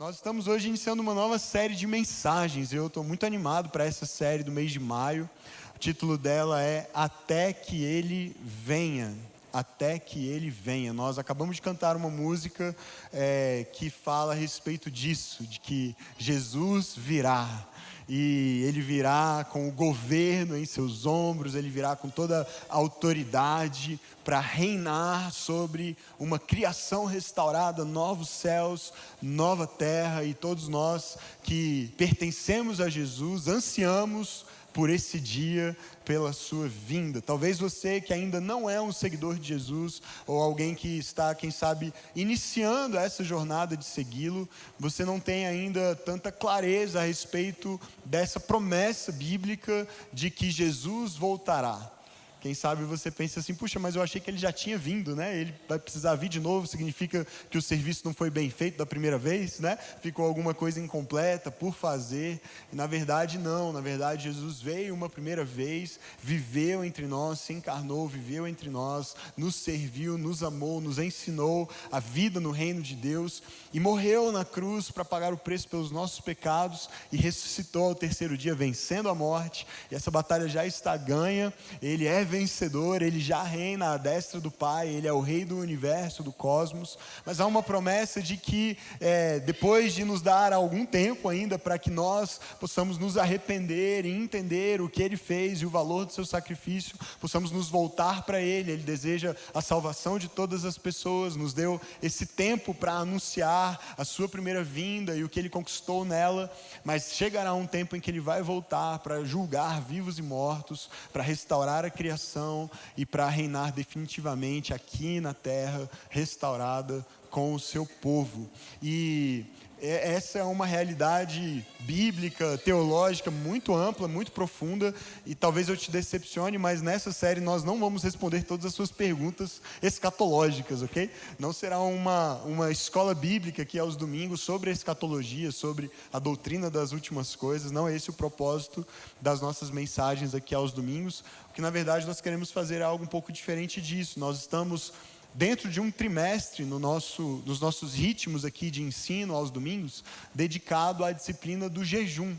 Nós estamos hoje iniciando uma nova série de mensagens. Eu estou muito animado para essa série do mês de maio. O título dela é Até que Ele Venha. Até que Ele Venha. Nós acabamos de cantar uma música que fala a respeito disso, de que Jesus virá. E Ele virá com o governo em seus ombros, Ele virá com toda a autoridade para reinar sobre uma criação restaurada, novos céus, nova terra. E todos nós que pertencemos a Jesus, ansiamos por esse dia, pela sua vinda. Talvez você que ainda não é um seguidor de Jesus, ou alguém que está, quem sabe, iniciando essa jornada de segui-lo, você não tem ainda tanta clareza a respeito dessa promessa bíblica de que Jesus voltará. Quem sabe você pensa assim, puxa, mas eu achei que ele já tinha vindo, né? Ele vai precisar vir de novo, significa que o serviço não foi bem feito da primeira vez, né? Ficou alguma coisa incompleta por fazer. E na verdade não, na verdade Jesus veio uma primeira vez, viveu entre nós, se encarnou, viveu entre nós, nos serviu, nos amou, nos ensinou a vida no reino de Deus e morreu na cruz para pagar o preço pelos nossos pecados e ressuscitou ao terceiro dia vencendo a morte. E essa batalha já está ganha, ele é vencedor, ele já reina à destra do Pai, ele é o rei do universo, do cosmos. Mas há uma promessa de que depois de nos dar algum tempo ainda para que nós possamos nos arrepender e entender o que ele fez e o valor do seu sacrifício, possamos nos voltar para ele. Ele deseja a salvação de todas as pessoas, nos deu esse tempo para anunciar a sua primeira vinda e o que ele conquistou nela. Mas chegará um tempo em que ele vai voltar para julgar vivos e mortos, para restaurar a criação e para reinar definitivamente aqui na terra, restaurada com o seu povo. E essa é uma realidade bíblica, teológica muito ampla, muito profunda, e talvez eu te decepcione, mas nessa série nós não vamos responder todas as suas perguntas escatológicas, ok? Não será uma escola bíblica aqui aos domingos sobre a escatologia, sobre a doutrina das últimas coisas. Não é esse o propósito das nossas mensagens aqui aos domingos, porque na verdade nós queremos fazer algo um pouco diferente disso. Nós estamos dentro de um trimestre nos nossos ritmos aqui de ensino aos domingos, dedicado à disciplina do jejum.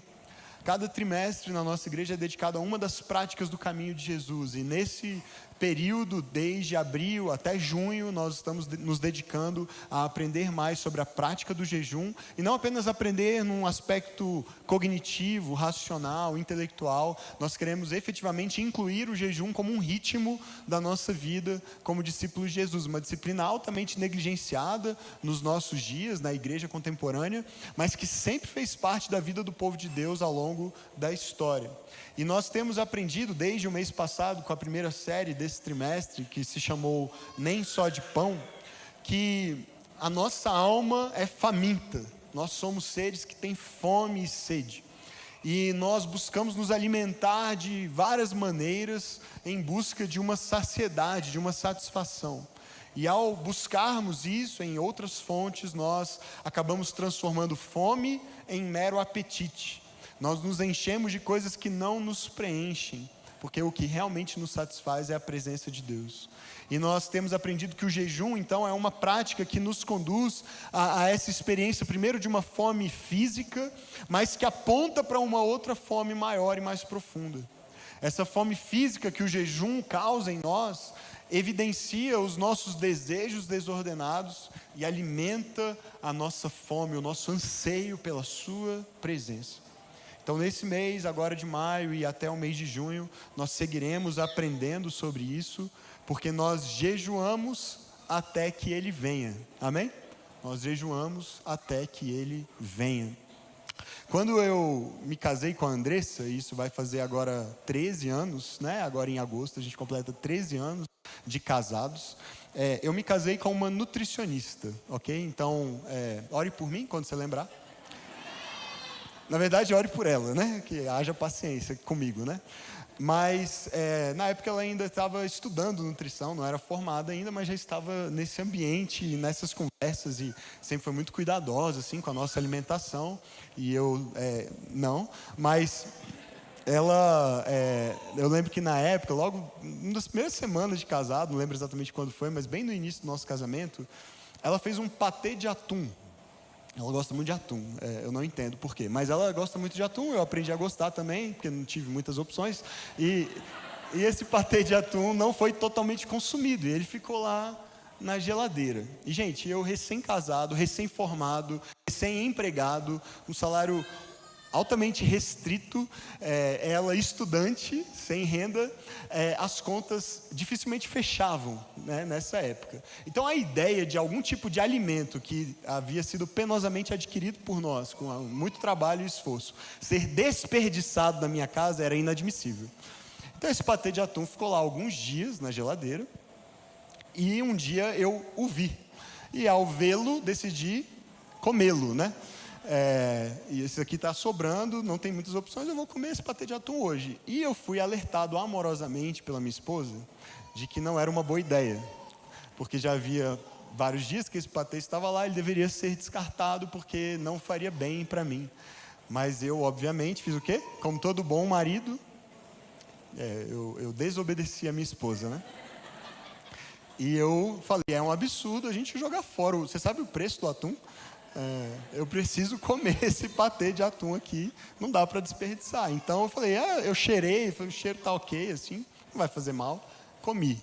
Cada trimestre na nossa igreja é dedicado a uma das práticas do caminho de Jesus. E nesse período, desde abril até junho, nós estamos nos dedicando a aprender mais sobre a prática do jejum. E não apenas aprender num aspecto cognitivo, racional, intelectual. Nós queremos efetivamente incluir o jejum como um ritmo da nossa vida como discípulos de Jesus. Uma disciplina altamente negligenciada nos nossos dias, na igreja contemporânea, mas que sempre fez parte da vida do povo de Deus ao longo da história. E nós temos aprendido desde o mês passado, com a primeira série desse trimestre, que se chamou Nem Só de Pão, que a nossa alma é faminta. Nós somos seres que têm fome e sede. E nós buscamos nos alimentar de várias maneiras em busca de uma saciedade, de uma satisfação. E ao buscarmos isso em outras fontes, nós acabamos transformando fome em mero apetite. Nós nos enchemos de coisas que não nos preenchem, porque o que realmente nos satisfaz é a presença de Deus. E nós temos aprendido que o jejum, então, é uma prática que nos conduz a essa experiência, primeiro de uma fome física, mas que aponta para uma outra fome maior e mais profunda. Essa fome física que o jejum causa em nós, evidencia os nossos desejos desordenados e alimenta a nossa fome, o nosso anseio pela sua presença. Então nesse mês, agora de maio e até o mês de junho, nós seguiremos aprendendo sobre isso, porque nós jejuamos até que Ele venha, amém? Nós jejuamos até que Ele venha. Quando eu me casei com a Andressa, isso vai fazer agora 13 anos, né? Agora em agosto a gente completa 13 anos de casados. Eu me casei com uma nutricionista, ok? Então, ore por mim quando você lembrar. Na verdade, ore por ela, né? Que haja paciência comigo, né? Mas na época ela ainda estava estudando nutrição, não era formada ainda, mas já estava nesse ambiente, nessas conversas, e sempre foi muito cuidadosa assim, com a nossa alimentação. E eu não, mas ela, eu lembro que na época, logo, uma das primeiras semanas de casado, não lembro exatamente quando foi, mas bem no início do nosso casamento, ela fez um patê de atum. Ela gosta muito de atum, eu não entendo por quê, mas ela gosta muito de atum, eu aprendi a gostar também, porque não tive muitas opções, e esse patê de atum não foi totalmente consumido, e ele ficou lá na geladeira. E, gente, eu recém-casado, recém-formado, recém-empregado, um salário altamente restrito, ela estudante, sem renda, as contas dificilmente fechavam, né, nessa época. Então a ideia de algum tipo de alimento que havia sido penosamente adquirido por nós, com muito trabalho e esforço, ser desperdiçado na minha casa era inadmissível. Então esse patê de atum ficou lá alguns dias na geladeira, e um dia eu o vi, e ao vê-lo decidi comê-lo, né? E esse aqui está sobrando, não tem muitas opções, eu vou comer esse patê de atum hoje. E eu fui alertado amorosamente pela minha esposa de que não era uma boa ideia, porque já havia vários dias que esse patê estava lá, ele deveria ser descartado porque não faria bem para mim. Mas eu, obviamente, fiz o quê? Como todo bom marido, eu desobedeci a minha esposa, né? E eu falei, é um absurdo a gente jogar fora. Você sabe o preço do atum? Eu preciso comer esse patê de atum aqui, não dá para desperdiçar. Então eu falei, eu cheirei, o cheiro está ok, assim, não vai fazer mal, comi.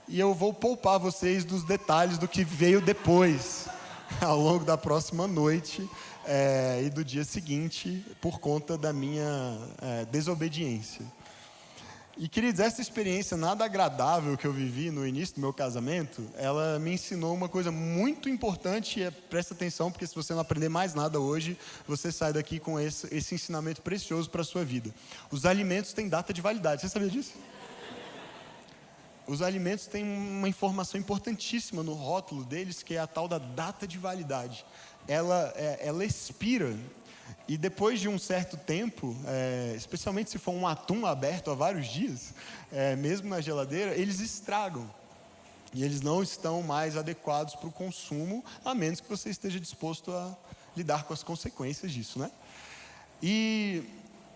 E eu vou poupar vocês dos detalhes do que veio depois, ao longo da próxima noite e do dia seguinte, por conta da minha desobediência. E, queridos, essa experiência nada agradável que eu vivi no início do meu casamento, ela me ensinou uma coisa muito importante, e presta atenção, porque se você não aprender mais nada hoje, você sai daqui com esse ensinamento precioso para a sua vida. Os alimentos têm data de validade, você sabia disso? Os alimentos têm uma informação importantíssima no rótulo deles, que é a tal da data de validade. Ela expira. E depois de um certo tempo, especialmente se for um atum aberto há vários dias, mesmo na geladeira, eles estragam. E eles não estão mais adequados para o consumo, a menos que você esteja disposto a lidar com as consequências disso, né? E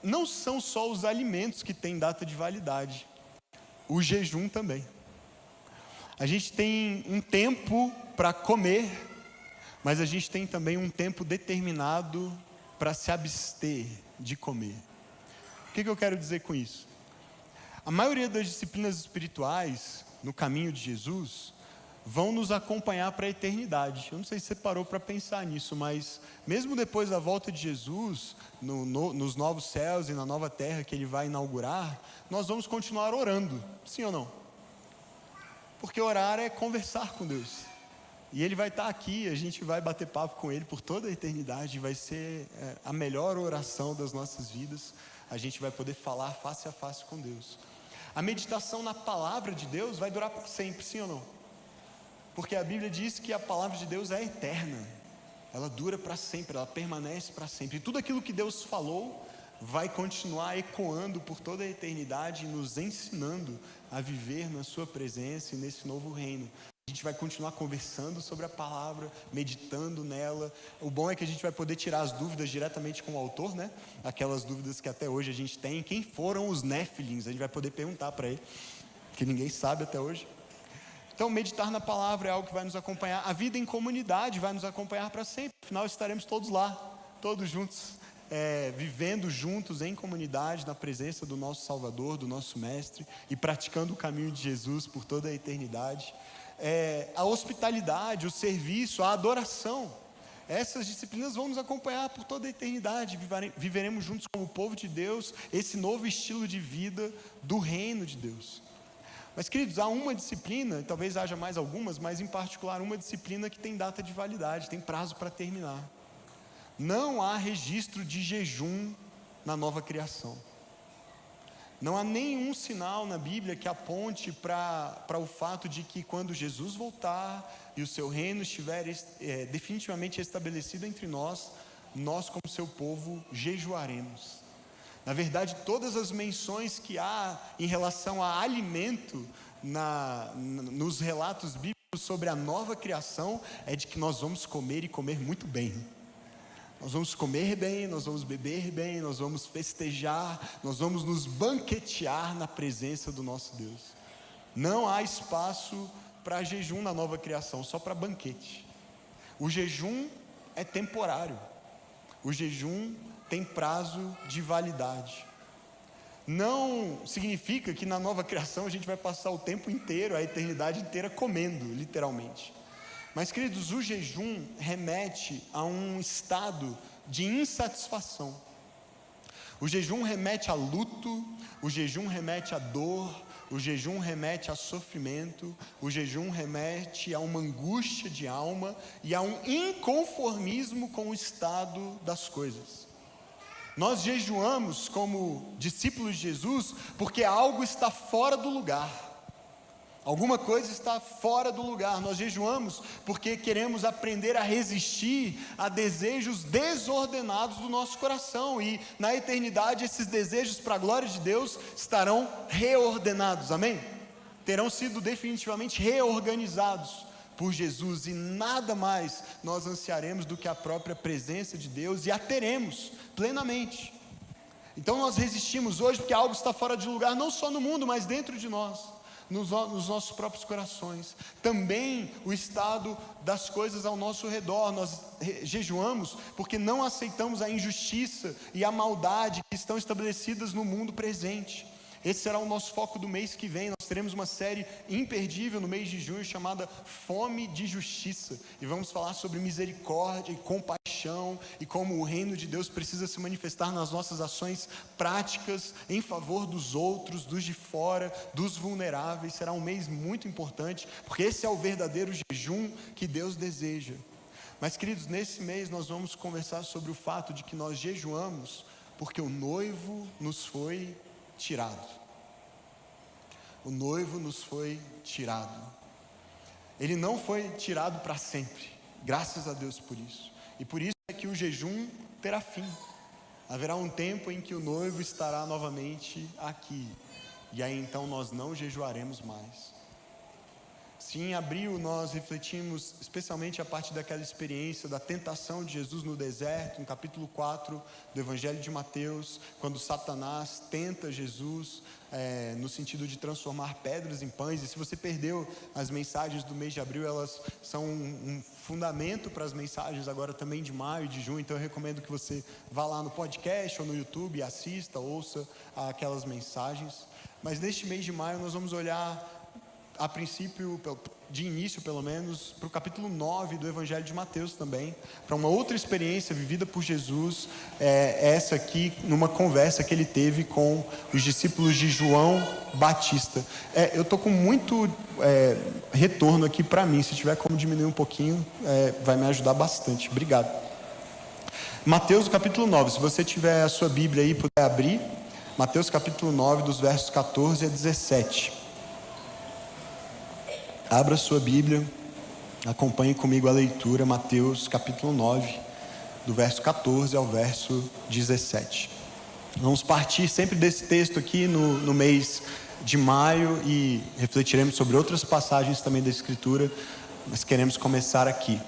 não são só os alimentos que têm data de validade, o jejum também. A gente tem um tempo para comer, mas a gente tem também um tempo determinado para se abster de comer. O que eu quero dizer com isso? A maioria das disciplinas espirituais no caminho de Jesus vão nos acompanhar para a eternidade. Eu não sei se você parou para pensar nisso, mas mesmo depois da volta de Jesus, nos novos céus e na nova terra que Ele vai inaugurar, nós vamos continuar orando, sim ou não? Porque orar é conversar com Deus. E Ele vai estar aqui, a gente vai bater papo com Ele por toda a eternidade, vai ser a melhor oração das nossas vidas, a gente vai poder falar face a face com Deus. A meditação na palavra de Deus vai durar para sempre, sim ou não? Porque a Bíblia diz que a palavra de Deus é eterna, ela dura para sempre, ela permanece para sempre. E tudo aquilo que Deus falou vai continuar ecoando por toda a eternidade, nos ensinando a viver na sua presença e nesse novo reino. A gente vai continuar conversando sobre a palavra, meditando nela. O bom é que a gente vai poder tirar as dúvidas diretamente com o autor, né? Aquelas dúvidas que até hoje a gente tem. Quem foram os Néfilins? A gente vai poder perguntar para ele, que ninguém sabe até hoje. Então, meditar na palavra é algo que vai nos acompanhar. A vida em comunidade vai nos acompanhar para sempre. Afinal, estaremos todos lá, todos juntos, vivendo juntos em comunidade, na presença do nosso Salvador, do nosso Mestre, e praticando o caminho de Jesus por toda a eternidade. A hospitalidade, o serviço, a adoração, essas disciplinas vão nos acompanhar por toda a eternidade. Viveremos juntos como povo de Deus, esse novo estilo de vida do reino de Deus. Mas, queridos, há uma disciplina, talvez haja mais algumas, mas em particular uma disciplina que tem data de validade, tem prazo para terminar. Não há registro de jejum na nova criação. Não há nenhum sinal na Bíblia que aponte para o fato de que quando Jesus voltar e o seu reino estiver definitivamente estabelecido entre nós, nós como seu povo jejuaremos. Na verdade, todas as menções que há em relação a alimento nos relatos bíblicos sobre a nova criação é de que nós vamos comer e comer muito bem. Nós vamos comer bem, nós vamos beber bem, nós vamos festejar, nós vamos nos banquetear na presença do nosso Deus. Não há espaço para jejum na nova criação, só para banquete. O jejum é temporário. O jejum tem prazo de validade. Não significa que na nova criação a gente vai passar o tempo inteiro, a eternidade inteira comendo, literalmente. Mas, queridos, o jejum remete a um estado de insatisfação. O jejum remete a luto, o jejum remete a dor, o jejum remete a sofrimento, o jejum remete a uma angústia de alma e a um inconformismo com o estado das coisas. Nós jejuamos como discípulos de Jesus porque algo está fora do lugar. Alguma coisa está fora do lugar. Nós jejuamos porque queremos aprender a resistir a desejos desordenados do nosso coração. E na eternidade esses desejos para a glória de Deus estarão reordenados, amém? Terão sido definitivamente reorganizados por Jesus. E nada mais nós ansiaremos do que a própria presença de Deus, e a teremos plenamente. Então nós resistimos hoje porque algo está fora de lugar, não só no mundo, mas dentro de nós. Nos nossos próprios corações, também o estado das coisas ao nosso redor. Nós jejuamos porque não aceitamos a injustiça e a maldade que estão estabelecidas no mundo presente. Esse será o nosso foco do mês que vem. Nós teremos uma série imperdível no mês de junho chamada Fome de Justiça, e vamos falar sobre misericórdia e compaixão e como o reino de Deus precisa se manifestar nas nossas ações práticas em favor dos outros, dos de fora, dos vulneráveis. Será um mês muito importante, porque esse é o verdadeiro jejum que Deus deseja. Mas, queridos, nesse mês nós vamos conversar sobre o fato de que nós jejuamos porque o noivo nos foi tirado. O noivo nos foi tirado. Ele não foi tirado para sempre, graças a Deus por isso. E por isso é que o jejum terá fim. Haverá um tempo em que o noivo estará novamente aqui, e aí então nós não jejuaremos mais. Se em abril nós refletimos especialmente a partir daquela experiência da tentação de Jesus no deserto, no capítulo 4 do Evangelho de Mateus, quando Satanás tenta Jesus no sentido de transformar pedras em pães. E se você perdeu as mensagens do mês de abril, elas são um fundamento para as mensagens agora também de maio e de junho. Então eu recomendo que você vá lá no podcast ou no YouTube e assista, ouça aquelas mensagens. Mas neste mês de maio nós vamos olhar, a princípio, de início pelo menos, para o capítulo 9 do Evangelho de Mateus também, para uma outra experiência vivida por Jesus, essa aqui, numa conversa que ele teve com os discípulos de João Batista. Eu estou com muito retorno aqui para mim, se tiver como diminuir um pouquinho, vai me ajudar bastante. Obrigado. Mateus capítulo 9, se você tiver a sua Bíblia aí e puder abrir, Mateus capítulo 9, dos versos 14 a 17. Abra sua Bíblia, acompanhe comigo a leitura, Mateus capítulo 9, do verso 14 ao verso 17. Vamos partir sempre desse texto aqui no mês de maio e refletiremos sobre outras passagens também da Escritura, mas queremos começar aqui.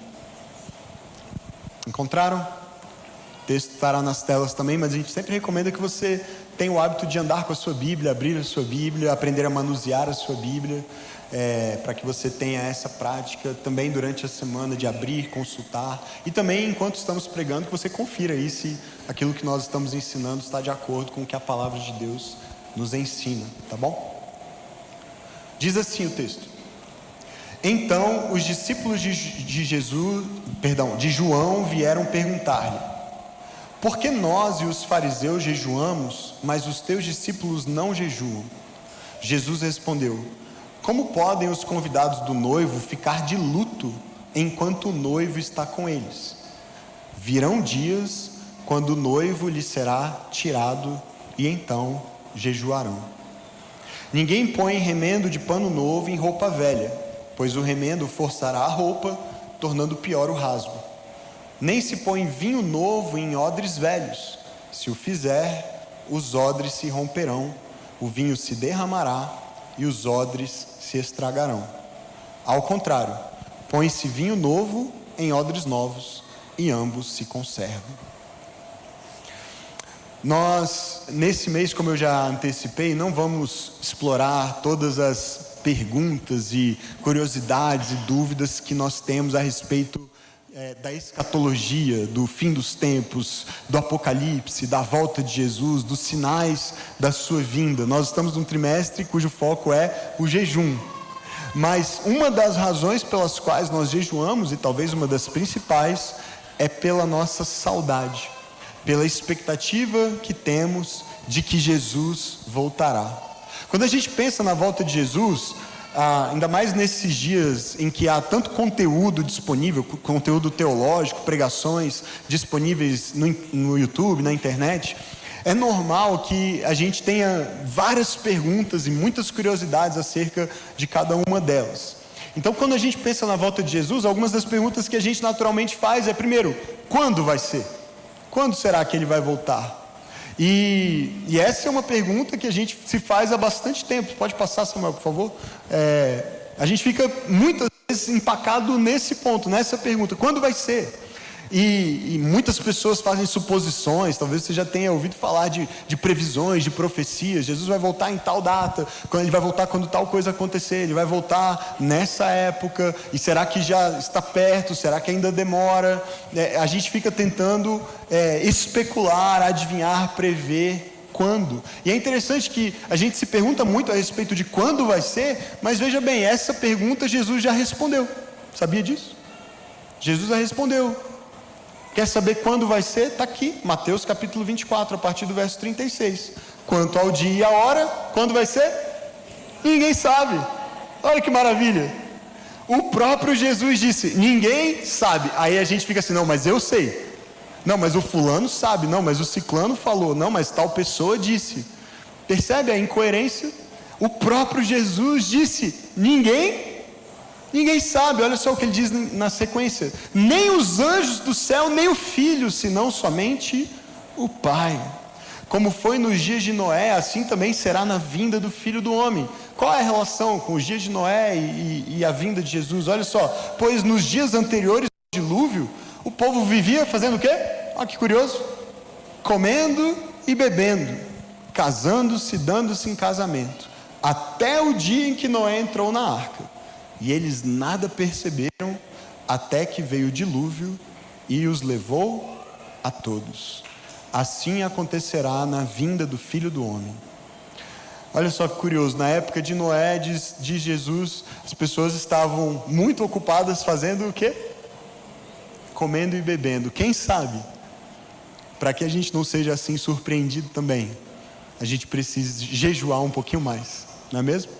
Encontraram? O texto estará nas telas também, mas a gente sempre recomenda que você tenha o hábito de andar com a sua Bíblia, abrir a sua Bíblia, aprender a manusear a sua Bíblia, para que você tenha essa prática também durante a semana de abrir, consultar, e também enquanto estamos pregando, que você confira aí se aquilo que nós estamos ensinando está de acordo com o que a palavra de Deus nos ensina, tá bom? Diz assim o texto: Então os discípulos de João vieram perguntar-lhe: Por que nós e os fariseus jejuamos, mas os teus discípulos não jejuam? Jesus respondeu: Como podem os convidados do noivo ficar de luto enquanto o noivo está com eles? Virão dias quando o noivo lhe será tirado e então jejuarão. Ninguém põe remendo de pano novo em roupa velha, pois o remendo forçará a roupa, tornando pior o rasgo. Nem se põe vinho novo em odres velhos. Se o fizer, os odres se romperão, o vinho se derramará e os odres se estragarão. Ao contrário, põe-se vinho novo em odres novos e ambos se conservam. Nós, nesse mês, como eu já antecipei, não vamos explorar todas as perguntas e curiosidades e dúvidas que nós temos a respeito da escatologia, do fim dos tempos, do apocalipse, da volta de Jesus, dos sinais da sua vinda. Nós estamos num trimestre cujo foco é o jejum. Mas uma das razões pelas quais nós jejuamos, e talvez uma das principais, é pela nossa saudade, pela expectativa que temos de que Jesus voltará. Quando a gente pensa na volta de Jesus, ainda mais nesses dias em que há tanto conteúdo disponível, conteúdo teológico, pregações disponíveis no YouTube, na internet, é normal que a gente tenha várias perguntas e muitas curiosidades acerca de cada uma delas. Então, quando a gente pensa na volta de Jesus, algumas das perguntas que a gente naturalmente faz é, primeiro, quando vai ser? Quando será que ele vai voltar? E essa é uma pergunta que a gente se faz há bastante tempo. Pode passar, Samuel, por favor? A gente fica muitas vezes empacado nesse ponto, nessa pergunta, quando vai ser? E muitas pessoas fazem suposições. Talvez você já tenha ouvido falar de previsões, de profecias. Jesus vai voltar em tal data, ele vai voltar quando tal coisa acontecer, ele vai voltar nessa época, e será que já está perto, será que ainda demora? A gente fica tentando especular, adivinhar, prever quando. E é interessante que a gente se pergunta muito a respeito de quando vai ser, mas veja bem, essa pergunta Jesus já respondeu. Sabia disso? Jesus já respondeu. Quer saber quando vai ser? Está aqui, Mateus capítulo 24, a partir do verso 36. Quanto ao dia e a hora, quando vai ser? Ninguém sabe. Olha que maravilha. O próprio Jesus disse, ninguém sabe. Aí a gente fica assim, não, mas eu sei. Não, mas o fulano sabe. Não, mas o ciclano falou. Não, mas tal pessoa disse. Percebe a incoerência? O próprio Jesus disse, ninguém sabe. Olha só o que ele diz na sequência: nem os anjos do céu, nem o Filho, senão somente o Pai. Como foi nos dias de Noé, assim também será na vinda do Filho do Homem. Qual é a relação com os dias de Noé e a vinda de Jesus? Olha só, pois nos dias anteriores ao dilúvio, o povo vivia fazendo o quê? Olha que curioso, comendo e bebendo, casando-se, dando-se em casamento, até o dia em que Noé entrou na arca. E eles nada perceberam, até que veio o dilúvio e os levou a todos. Assim acontecerá na vinda do Filho do Homem. Olha só que curioso, na época de Noé, diz Jesus, as pessoas estavam muito ocupadas fazendo o quê? Comendo e bebendo. Quem sabe, para que a gente não seja assim surpreendido também, a gente precisa jejuar um pouquinho mais, não é mesmo?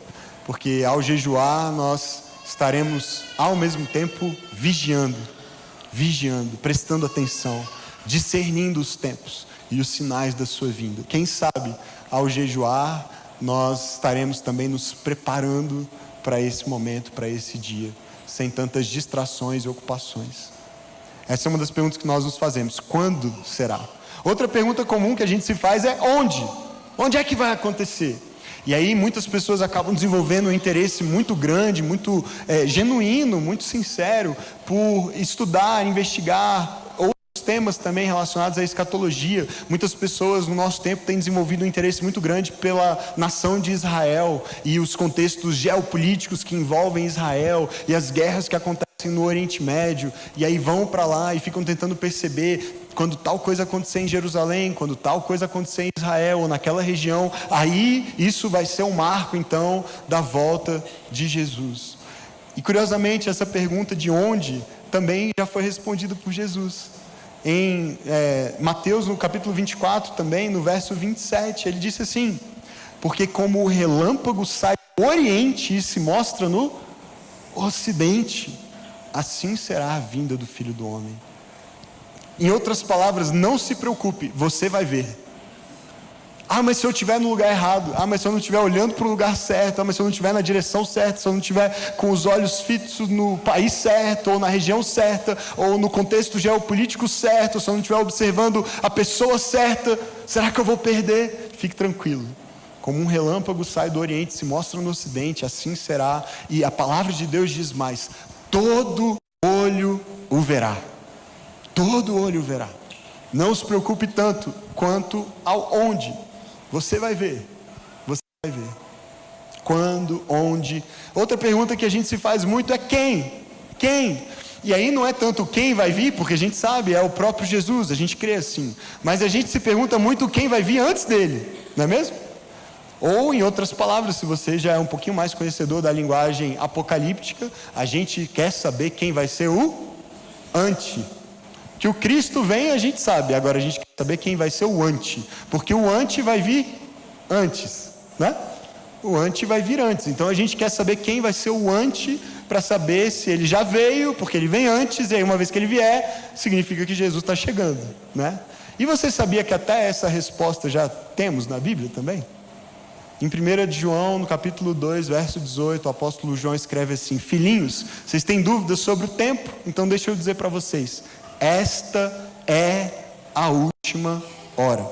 Porque ao jejuar nós estaremos ao mesmo tempo vigiando, prestando atenção, discernindo os tempos e os sinais da sua vinda. Quem sabe, ao jejuar, nós estaremos também nos preparando para esse momento, para esse dia, sem tantas distrações e ocupações. Essa é uma das perguntas que nós nos fazemos: quando será? Outra pergunta comum que a gente se faz é onde? Onde é que vai acontecer? E aí muitas pessoas acabam desenvolvendo um interesse muito grande, muito genuíno, muito sincero, por estudar, investigar outros temas também relacionados à escatologia. Muitas pessoas no nosso tempo têm desenvolvido um interesse muito grande pela nação de Israel e os contextos geopolíticos que envolvem Israel e as guerras que acontecem no Oriente Médio, e aí vão para lá e ficam tentando perceber quando tal coisa acontecer em Jerusalém, quando tal coisa acontecer em Israel ou naquela região, aí isso vai ser um marco então da volta de Jesus. E curiosamente essa pergunta de onde também já foi respondida por Jesus em Mateus no capítulo 24 também, no verso 27, ele disse assim: porque como o relâmpago sai do oriente e se mostra no ocidente, assim será a vinda do Filho do Homem. Em outras palavras, não se preocupe, você vai ver. Ah, mas se eu estiver no lugar errado, mas se eu não estiver olhando para o lugar certo, mas se eu não estiver na direção certa, se eu não estiver com os olhos fitos no país certo, ou na região certa, ou no contexto geopolítico certo, se eu não estiver observando a pessoa certa, será que eu vou perder? Fique tranquilo, como um relâmpago sai do oriente, se mostra no ocidente, assim será. E a palavra de Deus diz mais: todo olho o verá. Todo olho verá. Não se preocupe tanto quanto ao onde. Você vai ver. Você vai ver. Quando, onde. Outra pergunta que a gente se faz muito é quem? Quem? E aí não é tanto quem vai vir, porque a gente sabe, é o próprio Jesus, a gente crê assim. Mas a gente se pergunta muito quem vai vir antes dele, não é mesmo? Ou, em outras palavras, se você já é um pouquinho mais conhecedor da linguagem apocalíptica, a gente quer saber quem vai ser o anti. Que o Cristo vem, a gente sabe, agora a gente quer saber quem vai ser o anti, porque o anti vai vir antes, né? O anti vai vir antes, então a gente quer saber quem vai ser o anti, para saber se ele já veio, porque ele vem antes, e aí uma vez que ele vier, significa que Jesus está chegando, né? E você sabia que até essa resposta já temos na Bíblia também? Em 1 de João, no capítulo 2, verso 18, o apóstolo João escreve assim: filhinhos, vocês têm dúvidas sobre o tempo? Então deixa eu dizer para vocês, esta é a última hora.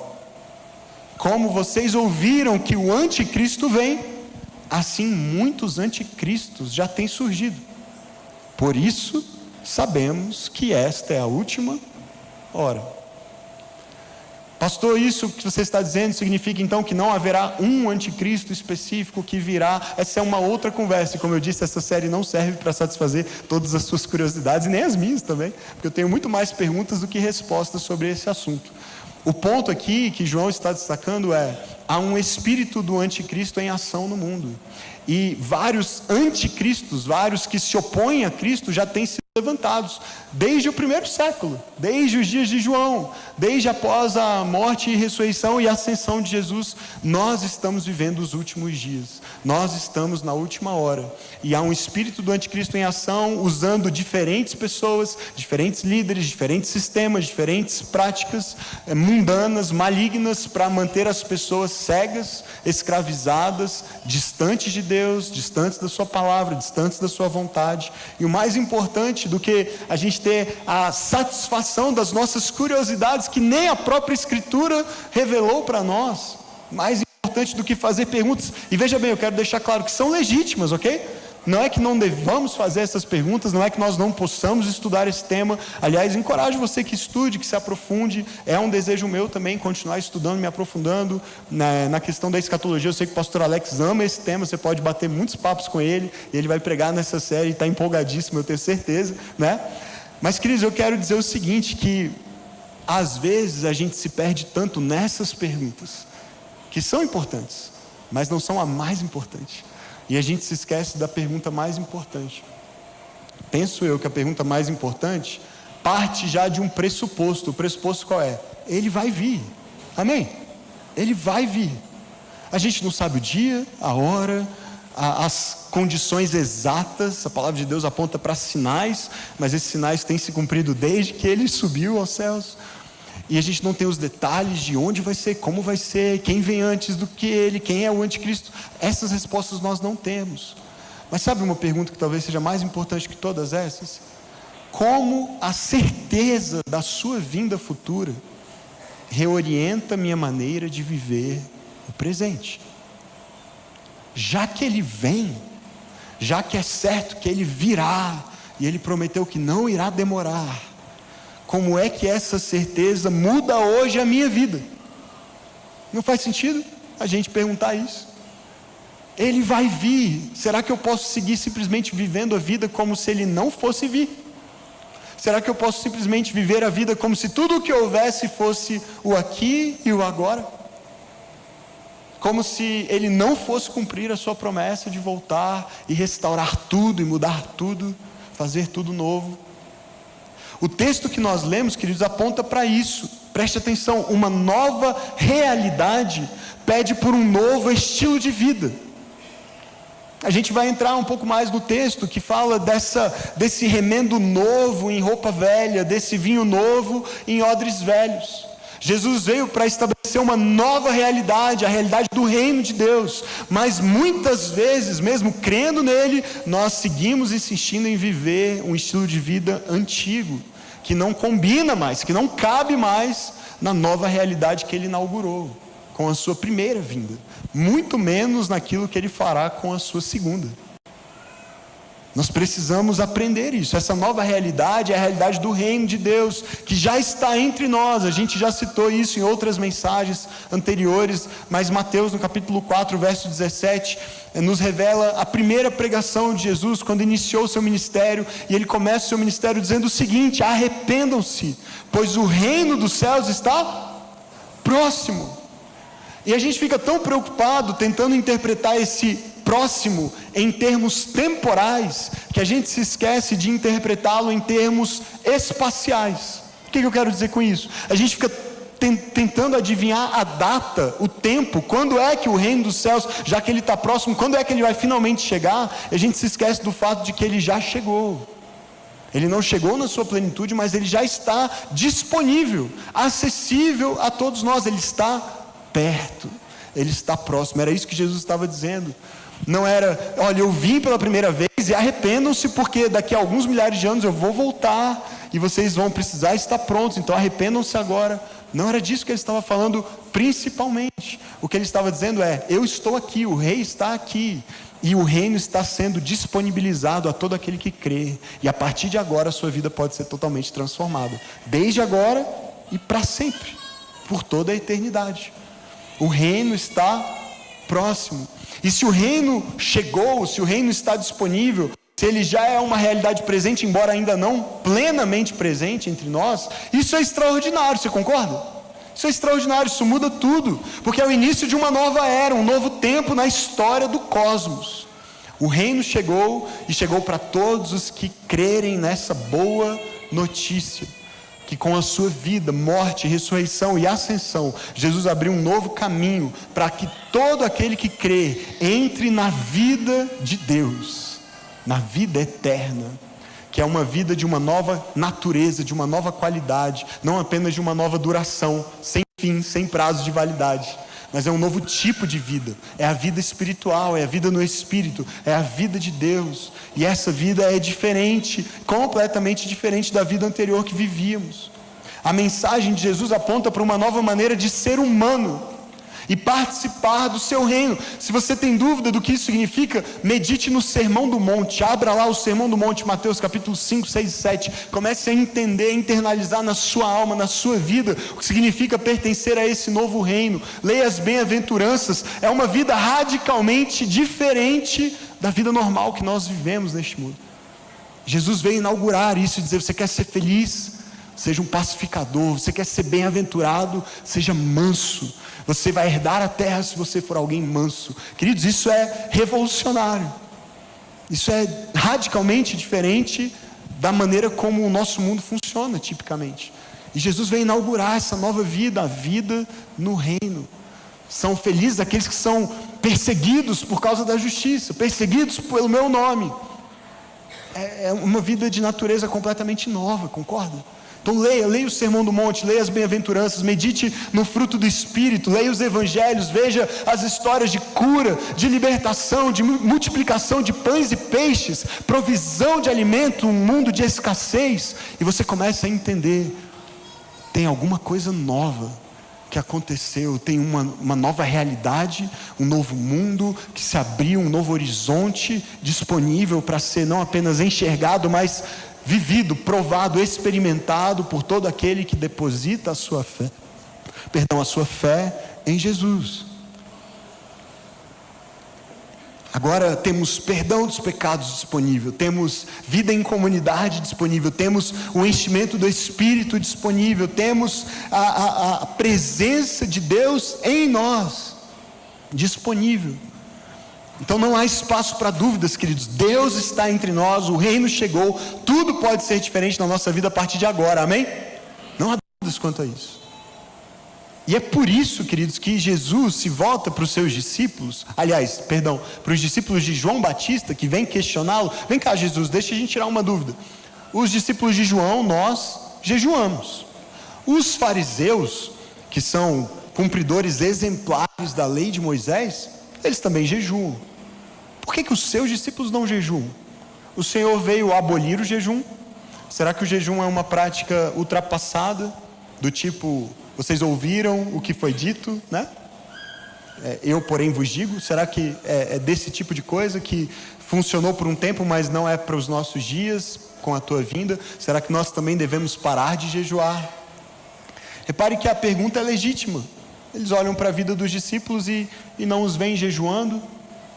Como vocês ouviram que o anticristo vem, assim muitos anticristos já têm surgido. Por isso, sabemos que esta é a última hora. Pastor, isso que você está dizendo significa então que não haverá um anticristo específico que virá? Essa é uma outra conversa, e como eu disse, essa série não serve para satisfazer todas as suas curiosidades, e nem as minhas também, porque eu tenho muito mais perguntas do que respostas sobre esse assunto. O ponto aqui que João está destacando é: há um espírito do anticristo em ação no mundo, e vários anticristos, vários que se opõem a Cristo já têm sido levantados, desde o primeiro século, desde os dias de João, desde após a morte e ressurreição e ascensão de Jesus. Nós estamos vivendo os últimos dias, nós estamos na última hora, e há um espírito do anticristo em ação, usando diferentes pessoas, diferentes líderes, diferentes sistemas, diferentes práticas mundanas, malignas, para manter as pessoas cegas, escravizadas, distantes de Deus, distantes da sua palavra, distantes da sua vontade. E o mais importante do que a gente ter a satisfação das nossas curiosidades, que nem a própria Escritura revelou para nós, mais importante do que fazer perguntas, e veja bem, eu quero deixar claro que são legítimas, ok? Não é que não devamos fazer essas perguntas, não é que nós não possamos estudar esse tema. Aliás, encorajo você que estude, que se aprofunde. É um desejo meu também continuar estudando, me aprofundando na questão da escatologia. Eu sei que o pastor Alex ama esse tema, você pode bater muitos papos com ele, ele vai pregar nessa série, está empolgadíssimo, eu tenho certeza, né? Mas, queridos, eu quero dizer o seguinte, que às vezes a gente se perde tanto nessas perguntas, que são importantes, mas não são a mais importante. E a gente se esquece da pergunta mais importante. Penso eu que a pergunta mais importante parte já de um pressuposto. O pressuposto qual é? Ele vai vir. Amém? Ele vai vir. A gente não sabe o dia, a hora, as condições exatas. A palavra de Deus aponta para sinais, mas esses sinais têm se cumprido desde que ele subiu aos céus. E a gente não tem os detalhes de onde vai ser, como vai ser, quem vem antes do que ele, quem é o anticristo. Essas respostas nós não temos. Mas sabe uma pergunta que talvez seja mais importante que todas essas? Como a certeza da sua vinda futura reorienta minha maneira de viver o presente? Já que ele vem, já que é certo que ele virá, e ele prometeu que não irá demorar, como é que essa certeza muda hoje a minha vida? Não faz sentido a gente perguntar isso. Ele vai vir. Será que eu posso seguir simplesmente vivendo a vida como se ele não fosse vir? Será que eu posso simplesmente viver a vida como se tudo o que houvesse fosse o aqui e o agora? Como se ele não fosse cumprir a sua promessa de voltar e restaurar tudo e mudar tudo, fazer tudo novo? O texto que nós lemos, queridos, aponta para isso. Preste atenção, uma nova realidade pede por um novo estilo de vida. A gente vai entrar um pouco mais no texto que fala desse remendo novo em roupa velha, desse vinho novo em odres velhos. Jesus veio para estabelecer uma nova realidade, a realidade do reino de Deus, mas muitas vezes, mesmo crendo nele, nós seguimos insistindo em viver um estilo de vida antigo, que não combina mais, que não cabe mais na nova realidade que ele inaugurou com a sua primeira vinda, muito menos naquilo que ele fará com a sua segunda. Nós precisamos aprender isso. Essa nova realidade é a realidade do reino de Deus, que já está entre nós. A gente já citou isso em outras mensagens anteriores, mas Mateus, no capítulo 4, verso 17, nos revela a primeira pregação de Jesus, quando iniciou o seu ministério, e ele começa o seu ministério dizendo o seguinte: arrependam-se, pois o reino dos céus está próximo. E a gente fica tão preocupado tentando interpretar esse próximo em termos temporais, que a gente se esquece de interpretá-lo em termos espaciais. O que eu quero dizer com isso? A gente fica tentando adivinhar a data, o tempo, quando é que o reino dos céus, já que ele está próximo, quando é que ele vai finalmente chegar. A gente se esquece do fato de que ele já chegou. Ele não chegou na sua plenitude, mas ele já está disponível, acessível a todos nós. Ele está perto, ele está próximo. Era isso que Jesus estava dizendo. Não era, olha, eu vim pela primeira vez e arrependam-se, porque daqui a alguns milhares de anos eu vou voltar e vocês vão precisar estar prontos, então arrependam-se agora. Não era disso que ele estava falando principalmente. O que ele estava dizendo é: eu estou aqui, o rei está aqui, e o reino está sendo disponibilizado a todo aquele que crê, e a partir de agora a sua vida pode ser totalmente transformada, desde agora e para sempre, por toda a eternidade. O reino está próximo. E se o reino chegou, se o reino está disponível, se ele já é uma realidade presente, embora ainda não plenamente presente entre nós, isso é extraordinário, você concorda? Isso é extraordinário, isso muda tudo, porque é o início de uma nova era, um novo tempo na história do cosmos. O reino chegou, e chegou para todos os que crerem nessa boa notícia, que com a sua vida, morte, ressurreição e ascensão, Jesus abriu um novo caminho para que todo aquele que crê entre na vida de Deus, na vida eterna, que é uma vida de uma nova natureza, de uma nova qualidade, não apenas de uma nova duração, sem fim, sem prazo de validade, mas é um novo tipo de vida. É a vida espiritual, é a vida no Espírito, é a vida de Deus. E essa vida é diferente, completamente diferente da vida anterior que vivíamos. A mensagem de Jesus aponta para uma nova maneira de ser humano e participar do seu reino. Se você tem dúvida do que isso significa, medite no Sermão do Monte. Abra lá o Sermão do Monte, Mateus capítulo 5, 6 e 7. Comece a entender, a internalizar na sua alma, na sua vida, o que significa pertencer a esse novo reino. Leia as bem-aventuranças. É uma vida radicalmente diferente da vida normal que nós vivemos neste mundo. Jesus veio inaugurar isso e dizer: você quer ser feliz? Seja um pacificador. Você quer ser bem-aventurado? Seja manso. Você vai herdar a terra se você for alguém manso. Queridos, isso é revolucionário. Isso é radicalmente diferente da maneira como o nosso mundo funciona tipicamente. E Jesus veio inaugurar essa nova vida, a vida no reino. São felizes aqueles que são perseguidos por causa da justiça, perseguidos pelo meu nome. É uma vida de natureza completamente nova, concorda? Então leia o Sermão do Monte, leia as bem-aventuranças, medite no fruto do Espírito, leia os evangelhos, veja as histórias de cura, de libertação, de multiplicação de pães e peixes, provisão de alimento, um mundo de escassez, e você começa a entender: tem alguma coisa nova que aconteceu, tem uma nova realidade, um novo mundo que se abriu, um novo horizonte disponível para ser não apenas enxergado, mas vivido, provado, experimentado por todo aquele que deposita a sua fé em Jesus. Agora temos perdão dos pecados disponível, temos vida em comunidade disponível, temos o enchimento do Espírito disponível, temos a presença de Deus em nós disponível. Então não há espaço para dúvidas, queridos. Deus está entre nós, o reino chegou, tudo pode ser diferente na nossa vida a partir de agora, amém? Não há dúvidas quanto a isso. E é por isso, queridos, que Jesus se volta para os seus discípulos, para os discípulos de João Batista, que vem questioná-lo. Vem cá, Jesus, deixa a gente tirar uma dúvida. Os discípulos de João, nós jejuamos. Os fariseus, que são cumpridores exemplares da lei de Moisés, eles também jejuam. Por que os seus discípulos não jejuam? O Senhor veio abolir o jejum? Será que o jejum é uma prática ultrapassada? Do tipo, vocês ouviram o que foi dito, né? Eu, porém, vos digo? Será que é desse tipo de coisa que funcionou por um tempo, mas não é para os nossos dias, com a tua vinda? Será que nós também devemos parar de jejuar? Repare que a pergunta é legítima. Eles olham para a vida dos discípulos e não os veem jejuando,